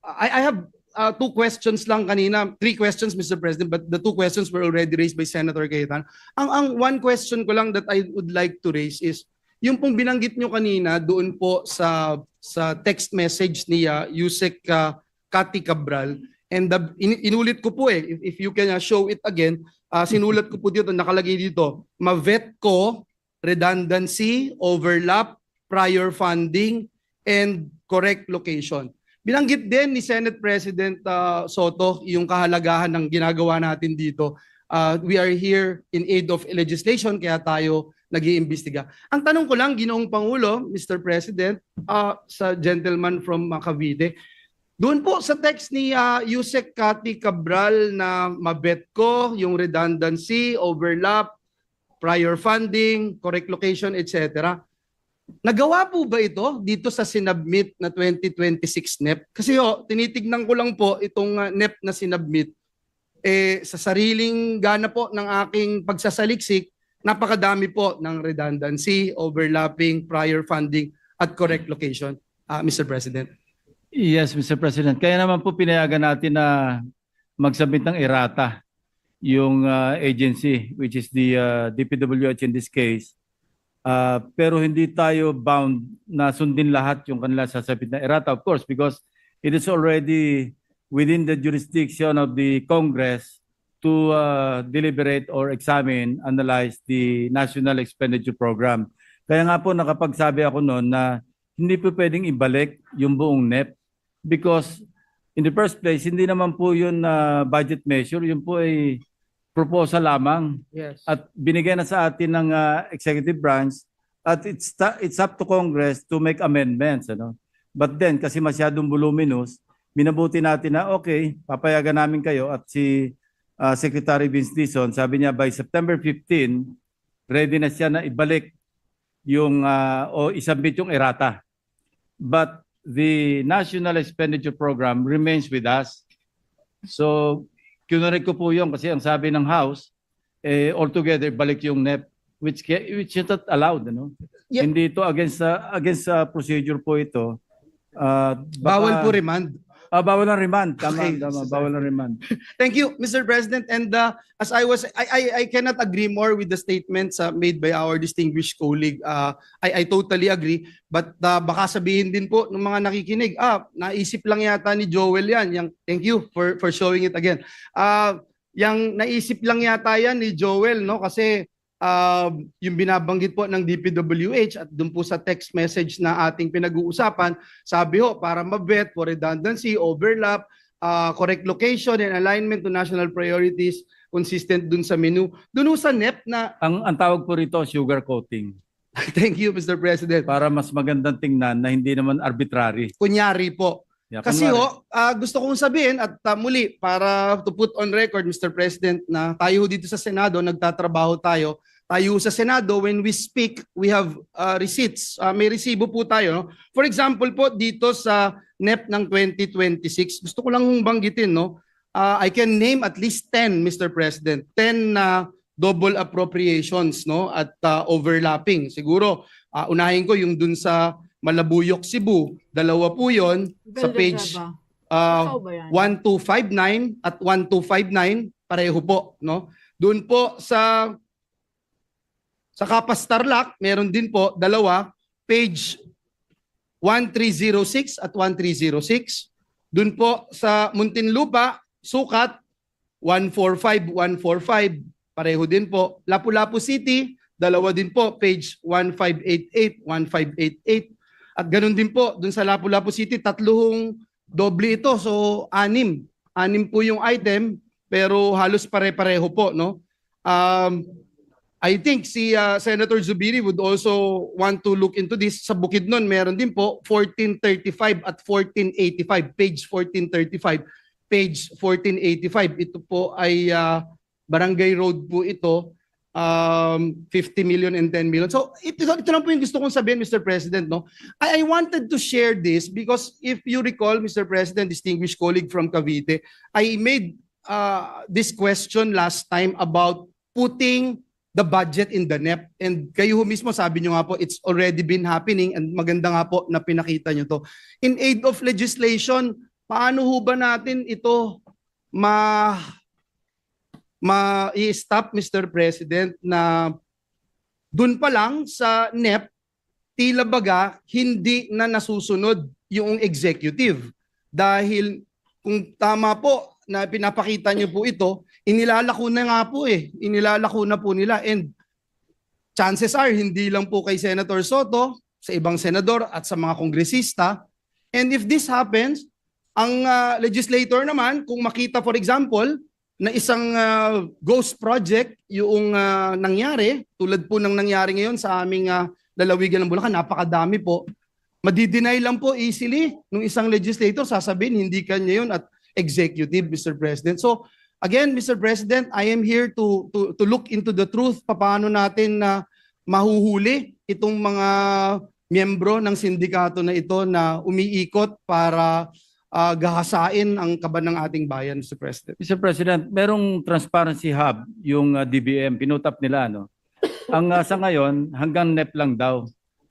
I have two questions lang kanina, three questions, Mr. President, but the two questions were already raised by Senator Cayetano. Ang one question ko lang that I would like to raise is, yung pong binanggit nyo kanina doon po sa text message ni Yusek Cathy Cabral, and inulit ko po if you can show it again, sinulat ko po dito, nakalagay dito, ma-vet ko, redundancy, overlap, prior funding, and correct location. Binanggit din ni Senate President Soto yung kahalagahan ng ginagawa natin dito. We are here in aid of legislation, kaya tayo nag-iimbestiga. Ang tanong ko lang, Ginoong Pangulo, Mr. President, sa gentleman from Cavite, Doon po sa text ni Yusek Cathy Cabral na mabet ko yung redundancy, overlap, prior funding, correct location, etc. Nagawa po ba ito dito sa sinubmit na 2026 NEP? Kasi tinitignan ko lang po itong NEP na sinubmit. Sa sariling gana po ng aking pagsasaliksik, napakadami po ng redundancy, overlapping, prior funding, at correct location, Mr. President. Yes, Mr. President. Kaya naman po pinayagan natin na magsabit ng errata yung agency, which is the DPWH in this case. Pero hindi tayo bound na sundin lahat yung kanila sasabit na errata, of course, because it is already within the jurisdiction of the Congress to deliberate or examine, analyze the National Expenditure Program. Kaya nga po nakapagsabi ako noon na hindi po pwedeng ibalik yung buong NEP because in the first place, hindi naman po yun budget measure, yun po ay proposal lamang. Yes. At binigay na sa atin ng executive branch at it's up to Congress to make amendments. Ano? But then, kasi masyadong voluminous, minabuti natin na okay, papayagan namin kayo at si Secretary Vince Dizon, sabi niya by September 15, ready na siya na ibalik yung o isubmit yung errata. But the National Expenditure Program remains with us. So, kinurek ko po yun kasi ang sabi ng House, altogether balik yung NEP which is not allowed. Ano? Yeah. Hindi ito against procedure po ito. Bawal po remand. Bawal ang remand. Tama, Okay. bawal ang remand. Thank you, Mr. President. And as I cannot agree more with the statements made by our distinguished colleague. I totally agree. But baka sabihin din po ng mga nakikinig, naisip lang yata ni Joel yan. Thank you for showing it again. Yang naisip lang yata yan ni Joel, no? Kasi yung binabanggit po ng DPWH at dun po sa text message na ating pinag-uusapan, sabi ho, para mabet for redundancy, overlap, correct location and alignment to national priorities consistent dun sa menu. Dun sa NEP na... Ang tawag po rito, sugar coating. Thank you, Mr. President. Para mas magandang tingnan na hindi naman arbitrary. Kunyari po. Yeah, Kasi kunwari. gusto kong sabihin at muli, para to put on record, Mr. President, na tayo dito sa Senado, nagtatrabaho tayo. Tayo sa Senado, when we speak, we have receipts. May resibo po tayo. No? For example po, dito sa NEP ng 2026, gusto ko lang banggitin, no? I can name at least 10, Mr. President. 10 double appropriations, no? At overlapping. Siguro, unahin ko yung dun sa Malabuyok, Cebu. Dalawa po yun sa page 1259 at 1259. Pareho po, no? Doon po sa Kapas Tarlac, meron din po dalawa, page 1306 at 1306. Doon po sa Muntinlupa, Sukat, 145, 145, pareho din po. Lapu-Lapu City, dalawa din po, page 1588, 1588. At ganun din po, doon sa Lapu-Lapu City, tatlong doble ito. So, anim. Anim po yung item, pero halos pare-pareho po, no? I think si Senator Zubiri would also want to look into this. Sa Bukidnon, meron din po 1435 at 1485, page 1435, page 1485. Ito po ay Barangay Road po ito, 50 million and 10 million. So ito lang po yung gusto kong sabihin, Mr. President. No? I wanted to share this because if you recall, Mr. President, distinguished colleague from Cavite, I made this question last time about putting the budget in the NEP. And kayo mismo, sabi nyo nga po, it's already been happening and maganda nga po na pinakita nyo to. In aid of legislation, paano ho ba natin ito i-stop, Mr. President, na dun pa lang sa NEP, tila baga, hindi na nasusunod yung executive. Dahil kung tama po na pinapakita nyo po ito, inilalako na nga po inilalako na po nila, and chances are hindi lang po kay Senator Soto, sa ibang senador at sa mga kongresista. And if this happens, ang legislator naman, kung makita for example na isang ghost project yung nangyari, tulad po ng nangyari ngayon sa aming lalawigan ng Bulacan, napakadami po, Madi-deny lang po easily nung isang legislator, sasabihin hindi kanya yun at executive, Mr. President. So again, Mr. President, I am here to look into the truth. Paano natin na mahuhuli itong mga miyembro ng sindikato na ito na umiikot para gahasain ang kaban ng ating bayan, Mr. President. Mr. President, merong transparency hub yung DBM, pinutap nila, no? Ang sa ngayon, hanggang NEP lang daw.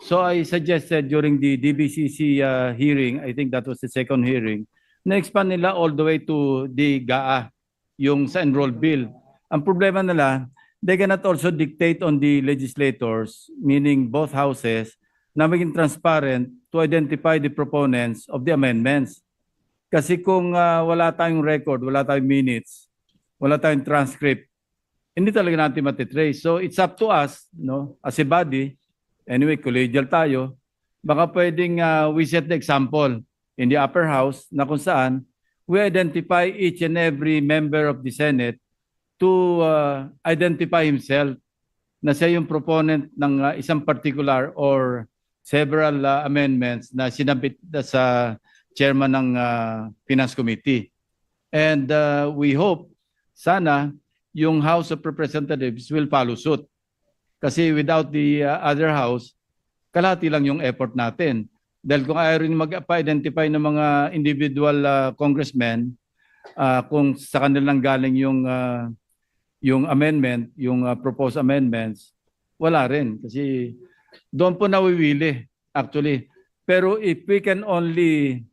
So I suggested during the DBCC hearing, I think that was the second hearing, na-expand nila all the way to the GAA, yung sa enrolled bill. Ang problema nila, they cannot also dictate on the legislators, meaning both houses, na maging transparent to identify the proponents of the amendments. Kasi kung wala tayong record, wala tayong minutes, wala tayong transcript, hindi talaga natin matitrace. So it's up to us, no, as a body, anyway, collegial tayo, baka pwedeng we set the example in the upper house na kung saan we identify each and every member of the Senate to identify himself na siya yung proponent ng isang particular or several amendments na sinabit sa chairman ng Finance Committee. And we hope sana yung House of Representatives will follow suit. Kasi without the other house, kalahati lang yung effort natin. Dahil kung ayaw rin mag-identify ng mga individual congressmen, kung sa kanilang galing yung amendment, yung proposed amendments, wala rin. Kasi doon po nawiwili, actually. Pero if we can only,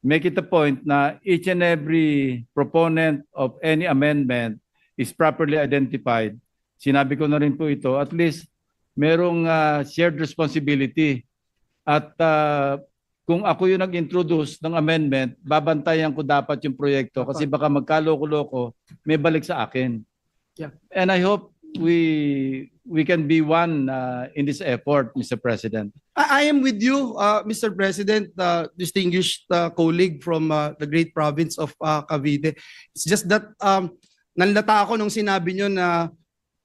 make it a point na each and every proponent of any amendment is properly identified, sinabi ko na rin po ito, at least merong shared responsibility. At kung ako yung nag-introduce ng amendment, babantayan ko dapat yung proyekto kasi baka magkaloko-loko, may balik sa akin. Yeah. And I hope we can be one in this effort, Mr. President. I am with you, Mr. President, distinguished colleague from the great province of Cavite. It's just that nanlata ako nung sinabi nyo na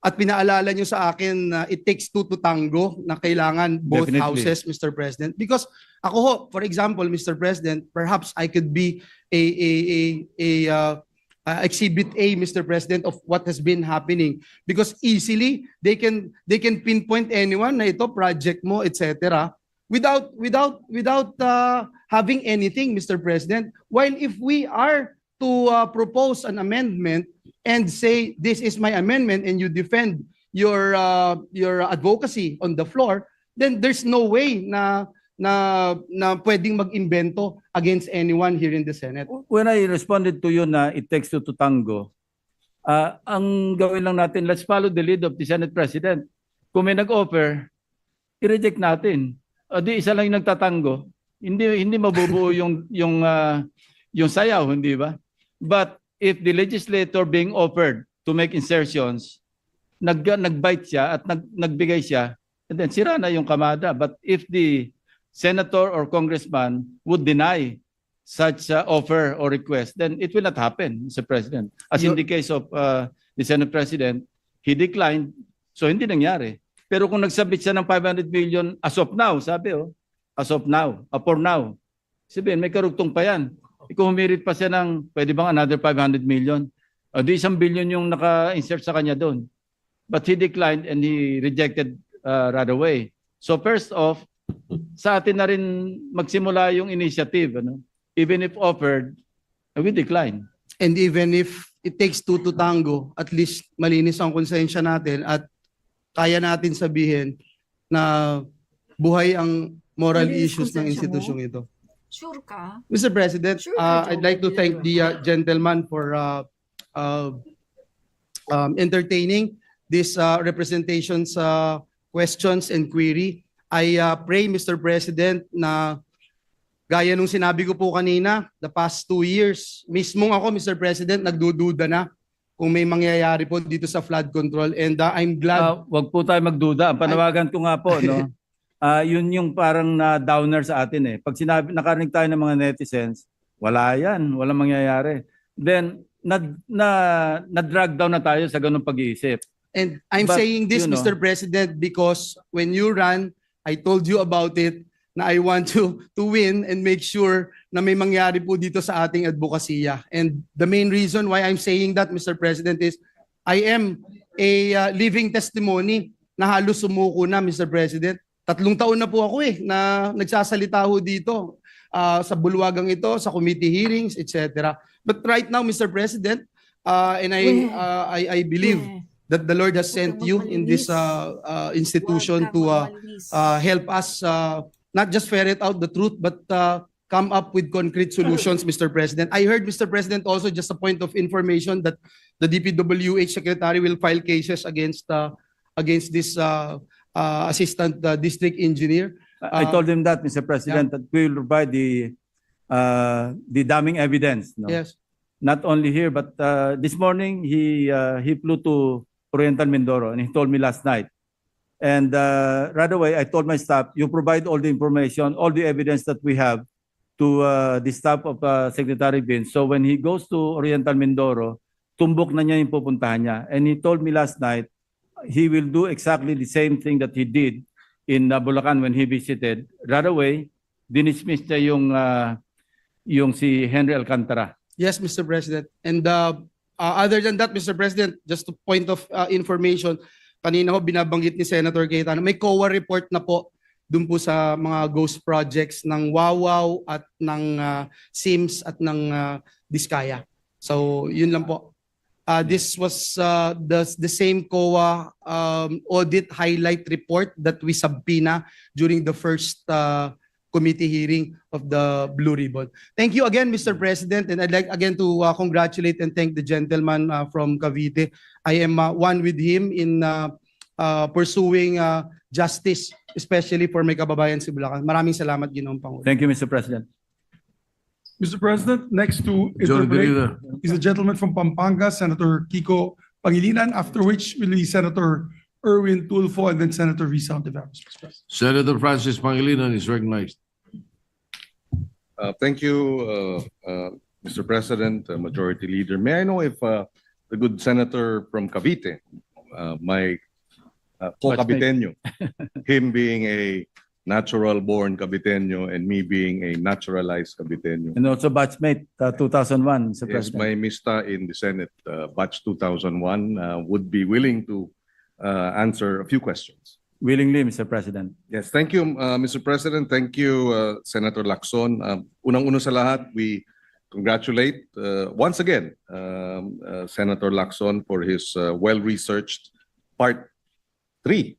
at pinaalala nyo sa akin na it takes two to tango na kailangan both Definitely. houses, Mr. President. Because ako ho, for example, Mr. President, perhaps I could be exhibit A, Mr. President, of what has been happening. Because easily, they can pinpoint anyone na ito, project mo, etc. without having anything, Mr. President. While if we are to propose an amendment and say this is my amendment and you defend your advocacy on the floor, then there's no way na pwedeng mag-imbento against anyone here in the Senate. When I responded to you na it takes two to tango, ang gawin lang natin, let's follow the lead of the Senate President. Kung may nag-offer, i-reject natin. O di isa lang yung nagtatango, hindi mabubuo yung sayaw, hindi ba? But if the legislator being offered to make insertions, nag-bite siya at nagbigay siya, and then sira na yung kamada. But if the senator or congressman would deny such offer or request, then it will not happen, Mr. President. As in the case of the Senate President, he declined, so hindi nangyari. Pero kung nagsabit siya ng 500 million as of now, sabi as of now, for now, sabihin, may karugtong pa yan. Kung humirit pa siya ng, pwede bang another 500 million? O di 1 billion yung naka-insert sa kanya doon. But he declined and he rejected right away. So first off, sa atin na rin magsimula yung initiative. Even if offered, we decline. And even if it takes two to tango, at least malinis ang konsensya natin at kaya natin sabihin na buhay ang moral Malinis issues ng konsensya institusyong mo? ito. Sure ka? Mr. President, Sure ka, I'd like to thank the gentleman for entertaining this representation's questions and query. I pray, Mr. President, na gaya nung sinabi ko po kanina, the past 2 years, mismong ako, Mr. President, nagdududa na kung may mangyayari po dito sa flood control. And I'm glad. Wag po tayo magduda. Ang panawagan ko nga po, yun yung parang na-downer sa atin. Pag nakarinig tayo ng mga netizens, wala yan, walang mangyayari. Then, na-drag down na tayo sa ganung pag-iisip. And I'm But, saying this, you know, Mr. President, because when you ran, I told you about it, na I want to win and make sure na may mangyari po dito sa ating advokasya. And the main reason why I'm saying that, Mr. President, is I am a living testimony na halos sumuko na, Mr. President. 3 taon na po ako na nagsasalita ho dito sa bulwagang ito, sa committee hearings, etc. But right now, Mr. President, and I believe that the Lord has sent you in this institution to help us not just ferret out the truth, but come up with concrete solutions, Mr. President. I heard, Mr. President, also just a point of information that the DPWH Secretary will file cases against this Assistant District Engineer. I told him that, Mr. President, that we will provide the damning evidence. No? Yes. Not only here, but this morning he flew to Oriental Mindoro, and he told me last night. And right away, I told my staff, you provide all the information, all the evidence that we have to the staff of Secretary Bin. So when he goes to Oriental Mindoro, tumbok na niya yung pupuntahan niya. And he told me last night, he will do exactly the same thing that he did in Bulacan when he visited. Right away, dinismiss niya yung si Henry Alcantara. Yes, Mr. President. And other than that, Mr. President, just a point of information, kanina ho binabanggit ni Senator Cayetano, may COA report na po dun po sa mga ghost projects ng Wawaw at ng Sims at ng Diskaya. So, yun lang po. This was the same COA audit highlight report that we subpoena during the first committee hearing of the Blue Ribbon. Thank you again, Mr. President, and I'd like again to congratulate and thank the gentleman from Cavite. I am one with him in pursuing justice, especially for may kababayan si Bulacan. Maraming salamat, Ginoong Pangulo. Thank you, Mr. President. Mr. President, next to John interpret Garrido. is a gentleman from Pampanga, Senator Kiko Pangilinan, after which will be Senator Erwin Tulfo and then Senator Risa Ontiveros, Mr. President. Senator Francis Pangilinan is recognized. Thank you, Mr. President, Majority Leader. May I know if the good senator from Cavite, my co-Caviteño, him being a natural-born Caviteño and me being a naturalized Caviteño. And also batchmate 2001, Mr. Yes, President. my mista in the Senate, batch 2001, would be willing to answer a few questions. Willingly, Mr. President. Yes, thank you, Mr. President. Thank you, Senator Lacson. Unang-una sa lahat, we congratulate once again Senator Lacson for his well-researched part 2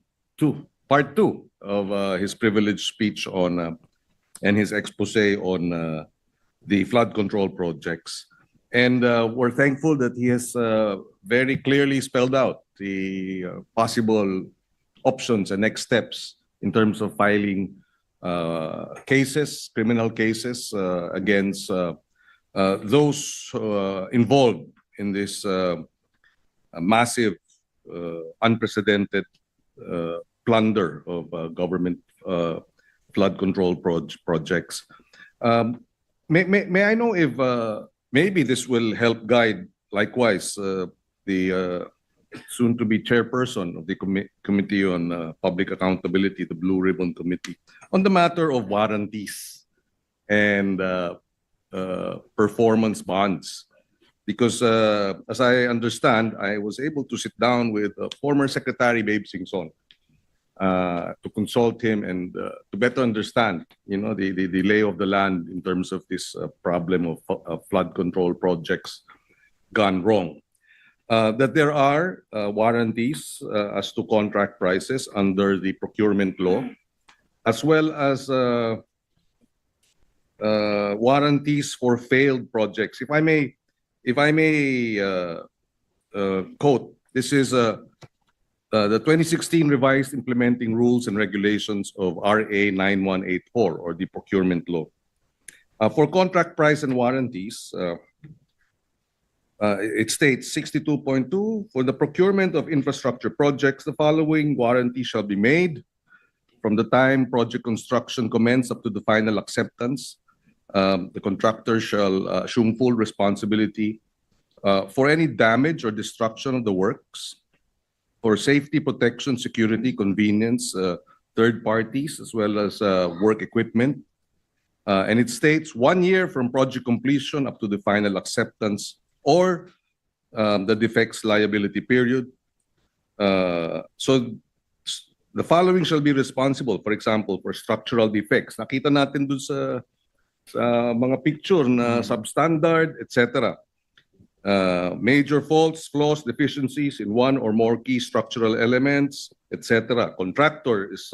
of his privileged speech on and his expose on the flood control projects. And we're thankful that he has very clearly spelled out the possible options and next steps in terms of filing cases, criminal cases against those involved in this massive, unprecedented plunder of government flood control projects. May I know if maybe this will help guide, likewise, the soon-to-be chairperson of the Committee on Public Accountability, the Blue Ribbon Committee, on the matter of warranties and performance bonds. Because as I understand, I was able to sit down with former Secretary Babe Singson to consult him and to better understand, the lay of the land in terms of this problem of flood control projects gone wrong. That there are warranties as to contract prices under the procurement law, as well as warranties for failed projects. If I may quote, this is the 2016 revised implementing rules and regulations of RA 9184, or the procurement law. For contract price and warranties, it states 62.2, for the procurement of infrastructure projects, the following warranty shall be made from the time project construction commence up to the final acceptance. The contractor shall assume full responsibility for any damage or destruction of the works, for safety, protection, security, convenience, third parties, as well as work equipment. And it states 1 year from project completion up to the final acceptance or the defects liability period. So the following shall be responsible, for example, for structural defects. Nakita natin dun sa mga picture na substandard, etc. Major faults, flaws, deficiencies in one or more key structural elements, etc. Contractor is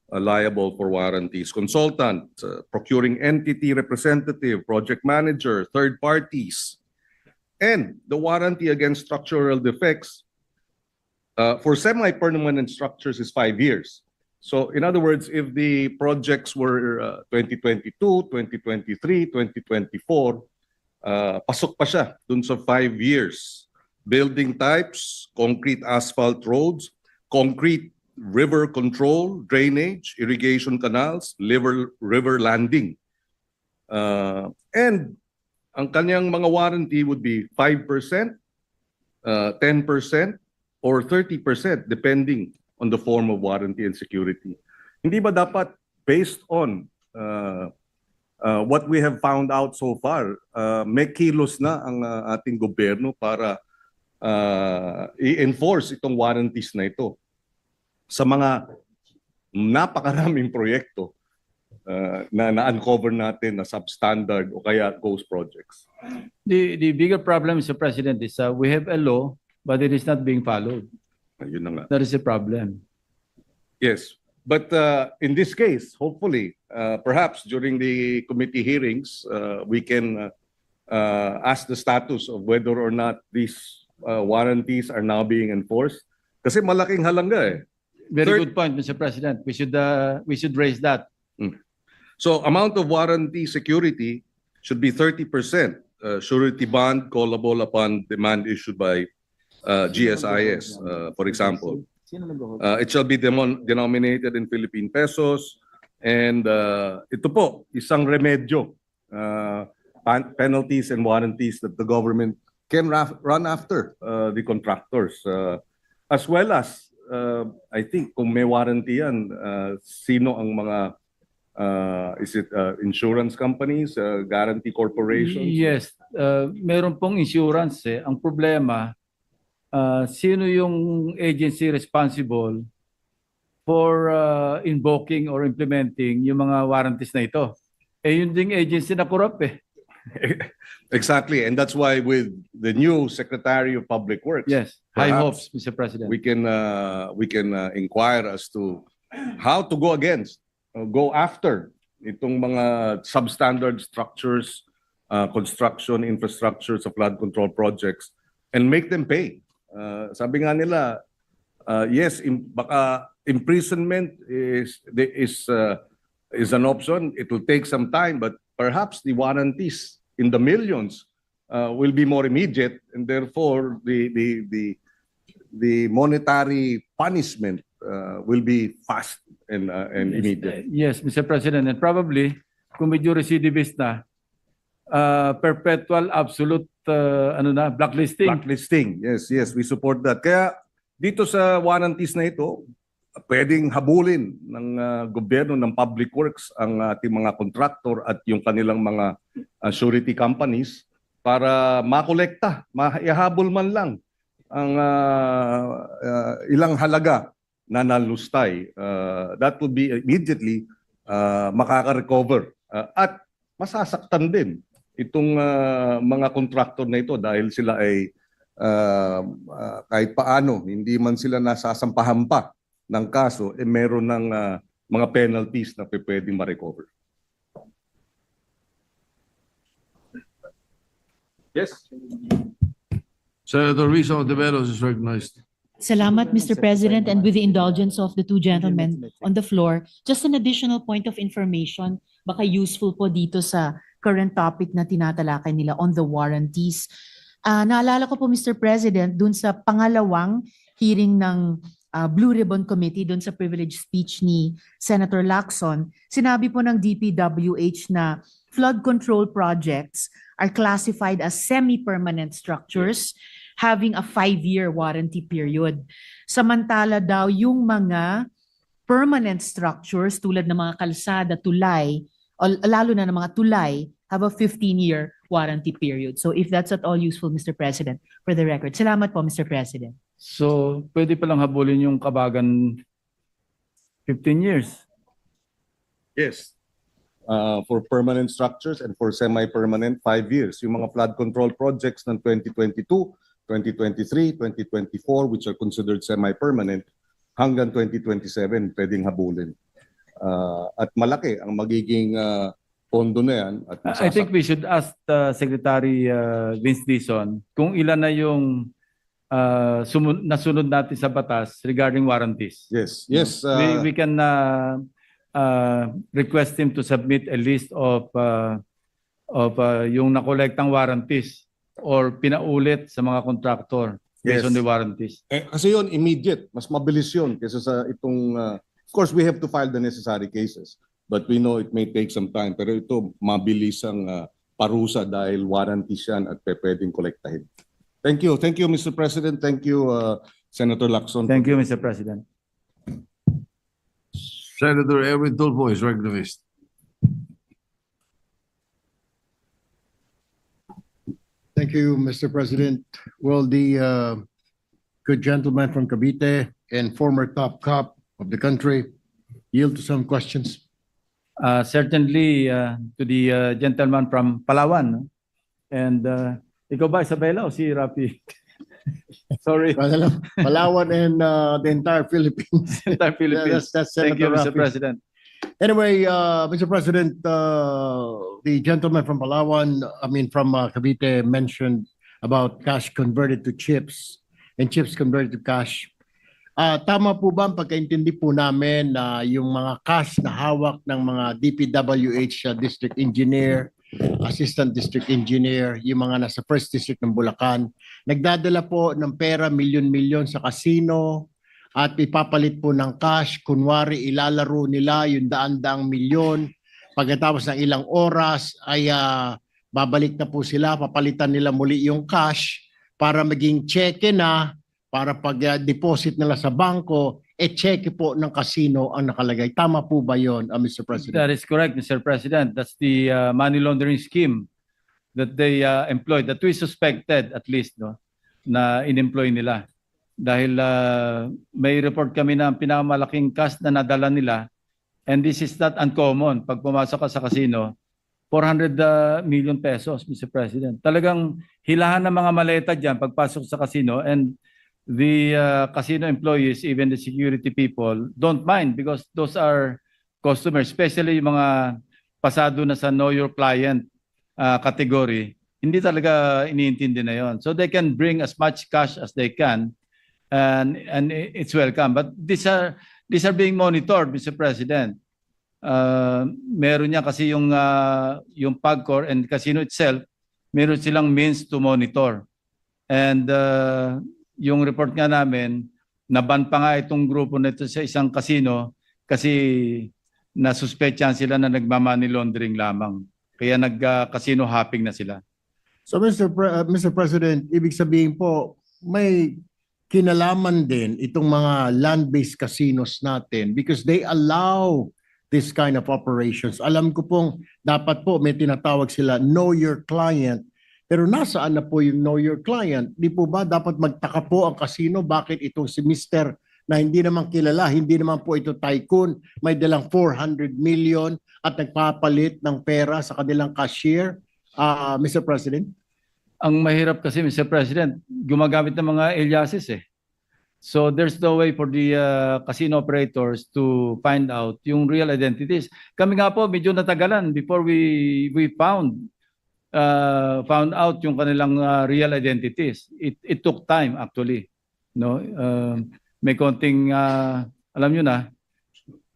liable for warranties. Consultant, procuring entity representative, project manager, third parties. And the warranty against structural defects for semi-permanent structures is 5 years. So in other words, if the projects were 2022, 2023, 2024, pasok pa siya dun sa 5 years. Building types, concrete asphalt roads, concrete river control, drainage, irrigation canals, river landing. And ang kanyang mga warranty would be 5%, 10%, or 30% depending on the form of warranty and security. Hindi ba dapat based on what we have found out so far, may kilos na ang ating gobyerno para i-enforce itong warranties na ito sa mga napakaraming proyekto na na-uncover natin na substandard o kaya ghost projects? The bigger problem, Mr. President, is we have a law, but it is not being followed. Yun na nga. That is a problem. Yes. But in this case, hopefully, perhaps during the committee hearings, we can ask the status of whether or not these warranties are now being enforced. Kasi malaking halaga eh. Very good point, Mr. President. We should raise that. So amount of warranty security should be 30%. Surety bond callable upon demand issued by GSIS, for example. It shall be denominated in Philippine pesos. And ito po, isang remedyo, penalties and warranties that the government can run after the contractors. As well as, I think, kung may warranty yan, sino ang mga, is it insurance companies, guarantee corporations? Yes, meron pong insurance eh. Ang problema, sino yung agency responsible for invoking or implementing yung mga warranties na ito? Eh yun ding agency na corrupt eh. Exactly, and that's why with the new Secretary of Public Works, Yes, high perhaps hopes, Mr. President. we can inquire as to how to go against, go after itong mga substandard structures, construction infrastructures of flood control projects, and make them pay. Sabi nga nila, yes, baka imprisonment is an option. It will take some time, but perhaps the warranties in the millions will be more immediate, and therefore the monetary punishment will be fast and immediate. Yes, Mr. President, and probably kung medyo recidivist na, perpetual absolute blacklisting. Blacklisting, yes, we support that. Kaya dito sa warranties na ito, pwedeng habulin ng gobyerno, ng public works ang ating mga contractor at yung kanilang mga surety companies para makolekta, maihabol man lang ang ilang halaga na nalustay. That would be immediately makaka-recover at masasaktan din itong mga contractor na ito dahil sila ay kahit paano hindi man sila nasasampahan pa ng kaso, eh meron ng mga penalties na pwedeng ma-recover. Yes. Senator Risa Ontiveros is recognized. Salamat, Mr. President, and with the indulgence of the two gentlemen on the floor, just an additional point of information, baka useful po dito sa current topic na tinatalakay nila on the warranties. Naalala ko po, Mr. President, dun sa pangalawang hearing ng Blue Ribbon Committee, dun sa privilege speech ni Senator Lacson, sinabi po ng DPWH na flood control projects are classified as semi-permanent structures having a 5-year warranty period. Samantala daw yung mga permanent structures tulad ng mga kalsada, tulay, o lalo na ng mga tulay, have a 15-year warranty period. So if that's at all useful, Mr. President, for the record. Salamat po, Mr. President. So pwede palang habulin yung Kabagan 15 years. Yes. For permanent structures and for semi-permanent, 5 years. Yung mga flood control projects ng 2022, 2023, 2024, which are considered semi-permanent, hanggang 2027, pwedeng habulin. At malaki ang magiging pondo na yan. At I think we should ask Secretary Vince Dizon kung ilan na yung nasunod natin sa batas regarding warranties. Yes, yes. We can request him to submit a list of yung nakolektang warranties or pinaulit sa mga contractor based Yes. on the warranties. Kasi yun, immediate. Mas mabilis yun kaysa sa itong... of course, we have to file the necessary cases. But we know it may take some time. Pero ito, mabilis ang parusa dahil warranties yan at pwedeng kolektahin. Thank you. Thank you, Mr. President. Thank you, Senator Lacson. Thank you, Mr. President. Senator Erwin Tulfo is recognized. Thank you, Mr. President. Well, the good gentleman from Cavite and former top cop of the country yield to some questions. Certainly to the gentleman from Palawan. No? And ikaw ba, Isabela, o si Rafi? Sorry. Palawan and the entire Philippines. Entire Philippines. That's Thank you, Senator Mr. Rafi. President. Anyway, Mr. President, the gentleman from Palawan, from Cavite mentioned about cash converted to chips and chips converted to cash. Tama po ba ang pagkaintindi po namin na yung mga cash na hawak ng mga DPWH district engineer, assistant district engineer, yung mga nasa first district ng Bulacan, nagdadala po ng pera milyon-milyon sa casino at ipapalit po ng cash. Kunwari ilalaro nila yung daan-daang milyon. Pagkatapos ng ilang oras ay babalik na po sila, papalitan nila muli yung cash para maging cheque na, para pag-deposit nila sa bangko, cheque po ng casino ang nakalagay. Tama po ba yun, Mr. President? That is correct, Mr. President. That's the money laundering scheme that they employed, that we suspected at least, no, na in-employ nila. Dahil may report kami na pinakamalaking cash na nadala nila, and this is not uncommon. Pag pumasok ka sa casino, 400 million pesos, Mr. President. Talagang hilahan ng mga maleta dyan pagpasok sa casino, and the casino employees, even the security people, don't mind because those are customers, especially yung mga pasado na sa know your client category. Hindi talaga iniintindi na yon. So they can bring as much cash as they can, and it's welcome. But these are being monitored, Mr. President. Meron niya kasi yung PAGCOR and casino itself, meron silang means to monitor. And yung report nga namin, naban pa nga itong grupo nito sa isang casino kasi nasuspetyan sila na nagmamoney laundering lamang. Kaya nag-casino hopping na sila. So Mr. President, ibig sabihin po, may kinalaman din itong mga land-based casinos natin because they allow this kind of operations. Alam ko pong dapat po may tinatawag sila know your client. Pero nasaan na po yung know your client? Di po ba dapat magtaka po ang casino bakit itong si Mr. na hindi naman kilala, hindi naman po ito tycoon, may dalang 400 million at nagpapalit ng pera sa kanilang cashier, Mr. President? Ang mahirap kasi, Mr. President, gumagamit ng mga aliases eh. So there's no way for the casino operators to find out yung real identities. Kami nga po medyo natagalan before we found out yung kanilang real identities. It took time actually. No, may konting alam niyo na,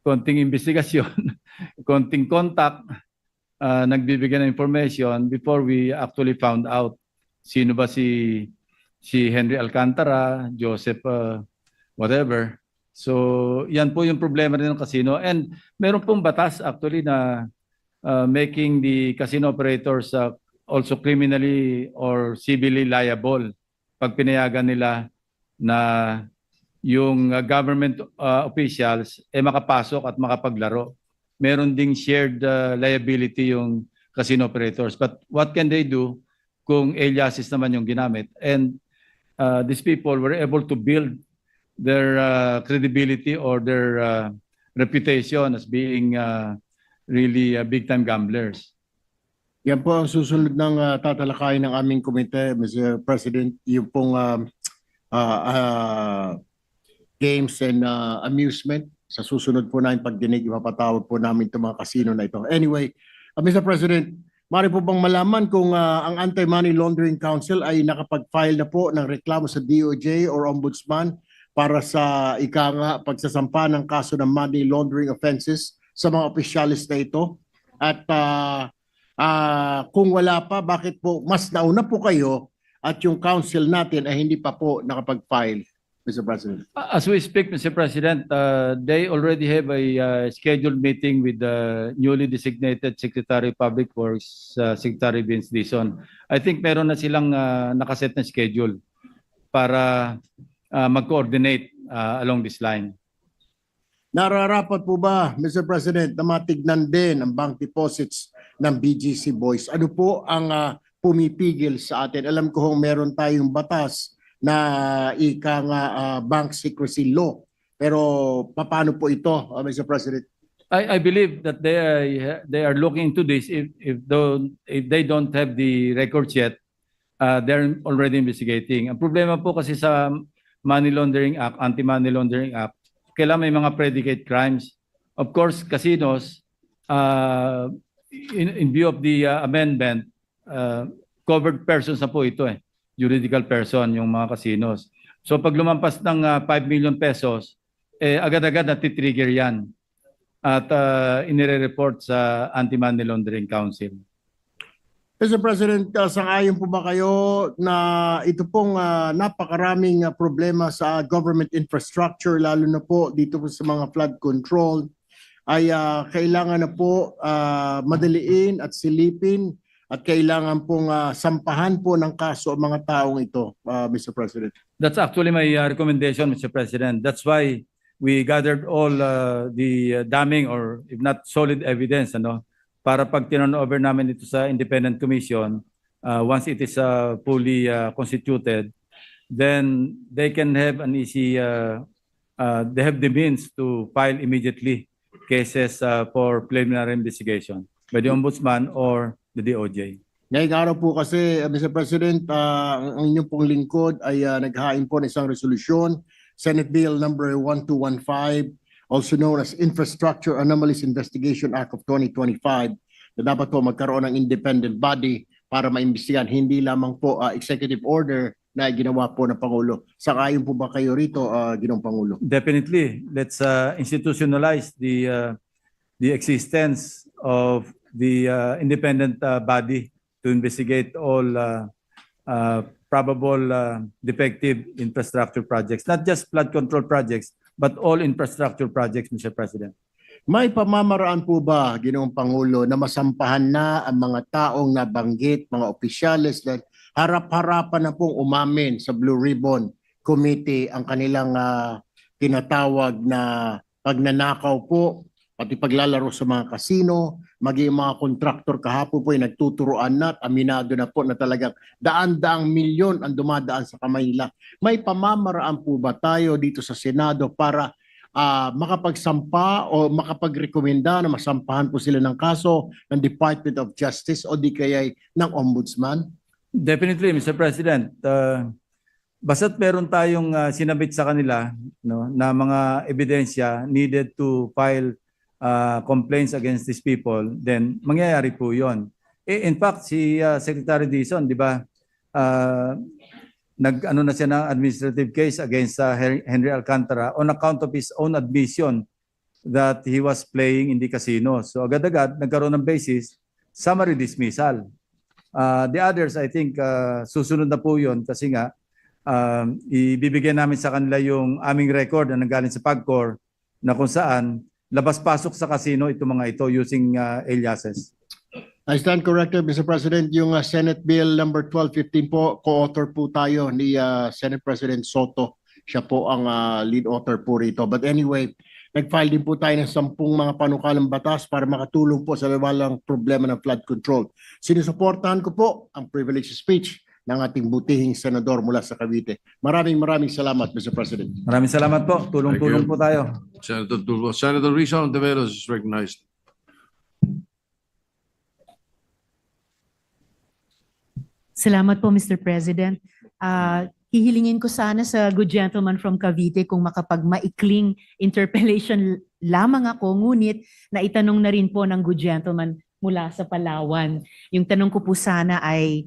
konting investigasyon, konting contact, nagbibigay ng information before we actually found out sino ba si Henry Alcantara, Joseph whatever. So yan po yung problema rin ng casino, and meron pong batas actually na making the casino operators also criminally or civilly liable pag pinayagan nila na yung government officials makapasok at makapaglaro. Meron ding shared liability yung casino operators. But what can they do kung aliases naman yung ginamit? And these people were able to build their credibility or their reputation as being really big-time gamblers. Yan po ang susunod ng tatalakayin ng aming komite, Mr. President, yung pong games and amusement. Sa susunod po namin pagdinig, ipapatawag po namin itong mga casino na ito. Anyway, Mr. President, maaari po bang malaman kung ang Anti-Money Laundering Council ay nakapag-file na po ng reklamo sa DOJ or Ombudsman para sa pagsasampa ng kaso ng money laundering offenses sa mga opisyalis na ito? At kung wala pa, bakit po mas nauna po kayo at yung council natin ay hindi pa po nakapag-file, Mr. President? As we speak, Mr. President, they already have a scheduled meeting with the newly designated Secretary of Public Works, Secretary Vince Dizon. I think meron na silang nakaset na schedule para mag-coordinate along this line. Nararapat po ba, Mr. President, na matignan din ang bank deposits ng BGC Boys? Ano po ang pumipigil sa atin? Alam ko kung meron tayong batas na bank secrecy law. Pero paano po ito, Mr. President? I believe that they are looking into this. If they don't have the records yet, they're already investigating. Ang problema po kasi sa Money Laundering Act, Anti-Money Laundering Act, kailangan may mga predicate crimes. Of course, casinos, in view of the amendment, covered persons na po ito juridical person yung mga casinos. So pag lumampas ng 5 million pesos, agad-agad natitrigger yan at inire-report sa Anti-Money Laundering Council. Mr. President, sang-ayon po ba kayo na ito pong napakaraming problema sa government infrastructure, lalo na po dito po sa mga flood control, ay kailangan na po madaliin at silipin at kailangan pong sampahan po ng kaso ang mga taong ito, Mr. President? That's actually my recommendation, Mr. President. That's why we gathered all the damning or if not solid evidence, para pag turn-over namin ito sa independent commission, once it is fully constituted, then they can have an easy, they have the means to file immediately cases for preliminary investigation by the Ombudsman or the DOJ. Ngayong araw po kasi, Mr. President, ang inyong pong lingkod ay naghain po ng isang resolusyon, Senate Bill number 1215, also known as Infrastructure Anomalies Investigation Act of 2025, na dapat po magkaroon ng independent body para maimbestigahan, hindi lamang po executive order na ginawa po ng Pangulo. Sang-ayon po ba kayo rito, Ginoong Pangulo? Definitely. Let's institutionalize the existence of the independent body to investigate all probable defective infrastructure projects, not just flood control projects, but all infrastructure projects, Mr. President. May pamamaraan po ba, Ginoong Pangulo, na masampahan na ang mga taong nabanggit, mga opisyalis na harap-harapan na pong umamin sa Blue Ribbon Committee ang kanilang tinatawag na pagnanakaw po, pati paglalaro sa mga kasino, maging mga kontraktor kahapon po ay nagtuturoan na at aminado na po na talagang daan-daang milyon ang dumadaan sa kamay nila. May pamamaraan po ba tayo dito sa Senado para makapagsampa o makapagrekomenda na masampahan po sila ng kaso ng Department of Justice o di kaya ng Ombudsman? Definitely, Mr. President. Basta't meron tayong sinabit sa kanila na mga ebidensya needed to file complaints against these people, then mangyayari po yun. In fact, si Secretary Dizon, di ba, nag-ano na siya ng administrative case against Henry Alcantara on account of his own admission that he was playing in the casino. So agad-agad, nagkaroon ng basis, summary dismissal. The others, I think, susunod na po yun kasi nga, ibibigyan namin sa kanila yung aming record na nanggaling sa PAGCOR na kung saan labas-pasok sa casino itong mga ito using aliases. I stand corrected, Mr. President. Yung Senate Bill number 1215 po, co-author po tayo ni Senate President Soto. Siya po ang lead author po rito. But anyway, nag-file din po tayo ng 10 mga panukalang batas para makatulong po sa walang problema ng flood control. Sinusuportahan ko po ang privilege speech ng ating butihing senador mula sa Cavite. Maraming salamat, Mr. President. Maraming salamat po. Tulong-tulong po tayo. Senator Tulfo. Senator Risa Ontiveros is recognized. Salamat po, Mr. President. Hihilingin ko sana sa good gentleman from Cavite kung makapag-maikling interpellation lamang ako, ngunit naitanong na rin po ng good gentleman mula sa Palawan. Yung tanong ko po sana ay,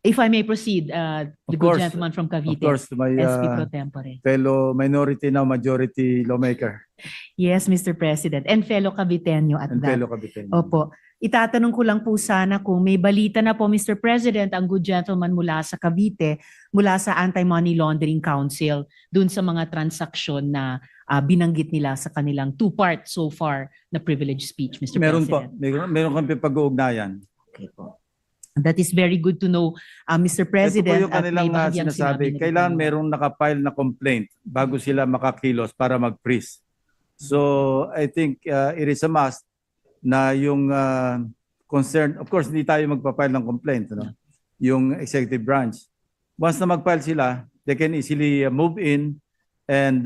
if I may proceed, the Of good course. gentleman from Of Cavite, course, my SP Pro Tempore. fellow minority now majority lawmaker Yes, Mr. President, and fellow Caviteño at and that. fellow Cavite. Opo. Itatanong ko lang po sana kung may balita na po, Mr. President, ang good gentleman mula sa Cavite, mula sa Anti-Money Laundering Council, dun sa mga transaksyon na binanggit nila sa kanilang two-part so far na privilege speech, Mr. Meron po. President. Meron kami pag-uugnayan. Okay po. That is very good to know, Mr. Ito po President. yung at may kanilang bahagyang sinasabi. sinabi na Kailangan rin. merong nakapile na complaint bago sila makakilos para mag-freeze. So I think it is a must na yung concern, of course hindi tayo magpapile ng complaint, no? Yung executive branch. Once na mag-file sila, they can easily move in and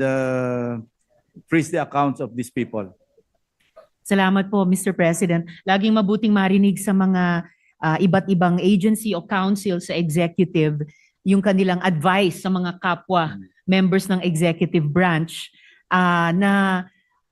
freeze the accounts of these people. Salamat po, Mr. President. Laging mabuting marinig sa mga iba't ibang agency o council sa executive yung kanilang advice sa mga kapwa members ng executive branch na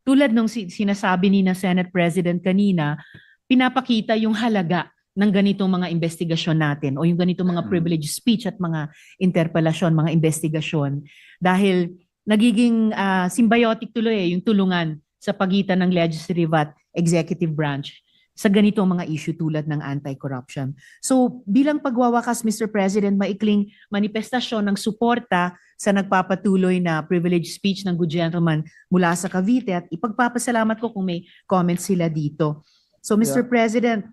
tulad ng sinasabi ni na Senate President kanina, pinapakita yung halaga ng ganitong mga investigasyon natin o yung ganitong mga privilege speech at mga interpelasyon, mga investigasyon. Dahil nagiging symbiotic tuloy yung tulungan sa pagitan ng legislative at executive branch sa ganitong mga issue tulad ng anti-corruption. So bilang pagwawakas, Mr. President, maikling manifestasyon ng suporta sa nagpapatuloy na privilege speech ng good gentleman mula sa Cavite at ipagpapasalamat ko kung may comments sila dito. So Mr. President,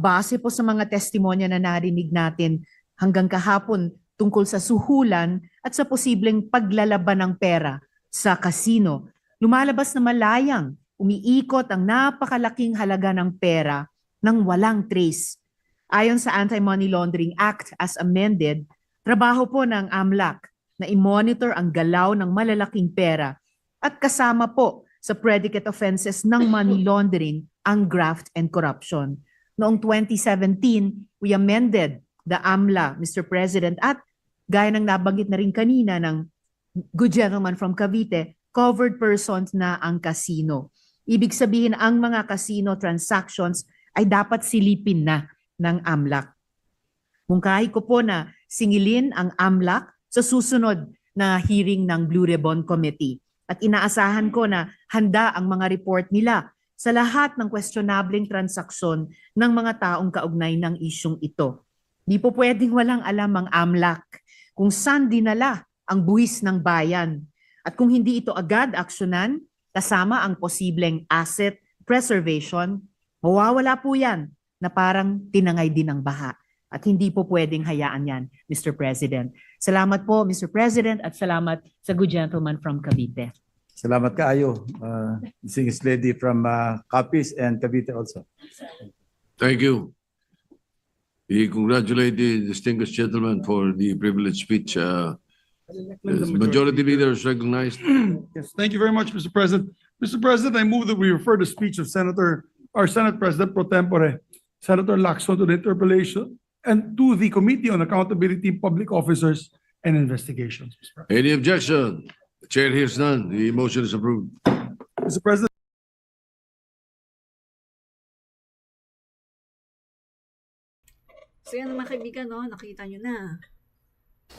base po sa mga testimonya na narinig natin hanggang kahapon tungkol sa suhulan at sa posibleng paglalaban ng pera sa casino, lumalabas na malayang umiikot ang napakalaking halaga ng pera nang walang trace. Ayon sa Anti-Money Laundering Act as amended, trabaho po ng AMLAC na i-monitor ang galaw ng malalaking pera at kasama po sa predicate offenses ng money laundering ang graft and corruption. Noong 2017, we amended the AMLA, Mr. President, at gaya ng nabanggit na rin kanina ng good gentleman from Cavite, covered persons na ang casino. Ibig sabihin ang mga casino transactions ay dapat silipin na ng AMLAC. Mungkahi ko po na singilin ang AMLAC sa susunod na hearing ng Blue Ribbon Committee. At inaasahan ko na handa ang mga report nila sa lahat ng questionableng transaksyon ng mga taong kaugnay ng isyong ito. Di po pwedeng walang alam ang AMLAC kung saan dinala ang buwis ng bayan. At kung hindi ito agad aksyonan, kasama ang posibleng asset preservation, mawawala po yan na parang tinangay din ng baha. At hindi po pwedeng hayaan yan, Mr. President. Salamat po, Mr. President, at salamat sa good gentleman from Cavite. Salamat kaayo, distinguished lady from Capiz and Cavite also. Thank you. We congratulate the distinguished gentleman for the privileged speech. Majority Leader is recognized. Yes, thank you very much, Mr. President. Mr. President, I move that we refer the speech of our Senate President Pro Tempore, Senator Lacson, to the interpellation and to the Committee on Accountability of Public Officers and Investigations. Mr. President. Any objection? The chair hears none. The motion is approved. Mr. President, So yan mga kaibigan, no? Nakita nyo na.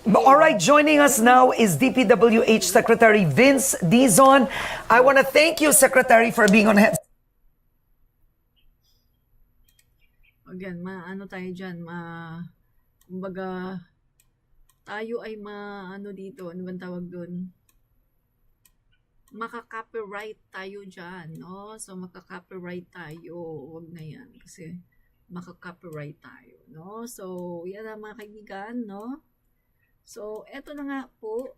All right, joining us now is DPWH Secretary Vince Dizon. I want to thank you, Secretary, for being on hand. Again, ano tayo dyan, kumbaga, tayo ay ano dito, ano bang tawag dun? Maka-copyright tayo dyan, no? So, maka-copyright tayo. Huwag na yan, kasi maka-copyright tayo, no? So, yan ang mga kaibigan, no? So, eto na nga po,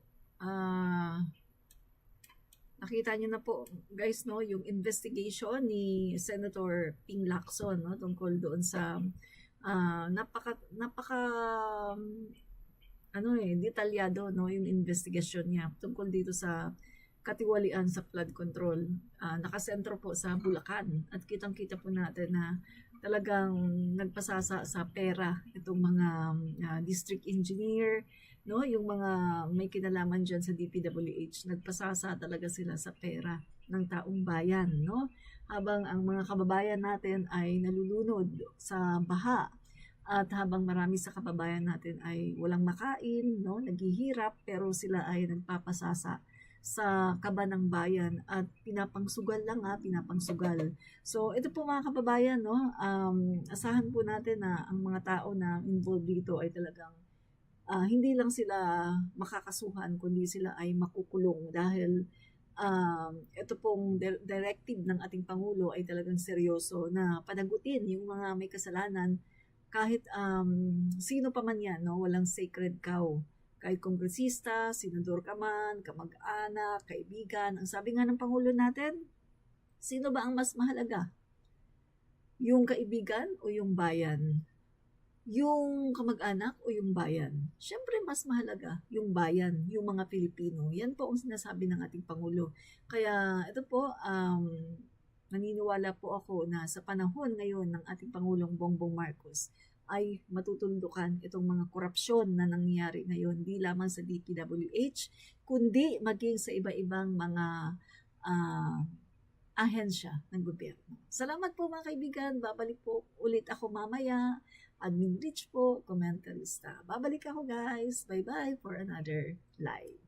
nakita niyo na po guys, no, yung investigation ni Senator Ping Lacson, no, tungkol doon sa napaka detalyado, no, yung investigation niya tungkol dito sa katiwalian sa flood control. Nakasentro po sa Bulacan at kitang-kita po natin na talagang nagpasasa sa pera itong mga district engineer, no, yung mga may kinalaman dyan sa DPWH, nagpasasa talaga sila sa pera ng taong bayan, no, habang ang mga kababayan natin ay nalulunod sa baha at habang marami sa kababayan natin ay walang makain, no, naghihirap, pero sila ay nagpapasasa sa kaba ng bayan at pinapangsugal lang, pinapangsugal. So ito po mga kababayan, no, asahan po natin na ang mga tao na involved dito ay talagang hindi lang sila makakasuhan, kundi sila ay makukulong dahil ito pong directive ng ating Pangulo ay talagang seryoso na panagutin yung mga may kasalanan kahit sino pa man yan, no, walang sacred cow. Kahit kongresista, senador ka man, kamag-anak, kaibigan. Ang sabi nga ng Pangulo natin, sino ba ang mas mahalaga? Yung kaibigan o yung bayan? Yung kamag-anak o yung bayan? Siyempre mas mahalaga yung bayan, yung mga Pilipino. Yan po ang sinasabi ng ating Pangulo. Kaya ito po, naniniwala po ako na sa panahon ngayon ng ating Pangulong Bongbong Marcos ay matutuldukan itong mga korupsyon na nangyayari ngayon, di lamang sa DPWH, kundi maging sa iba-ibang mga ahensya ng gobyerno. Salamat po mga kaibigan. Babalik po ulit ako mamaya. Admin Rich po, komentarista. Babalik ako guys. Bye-bye for another live.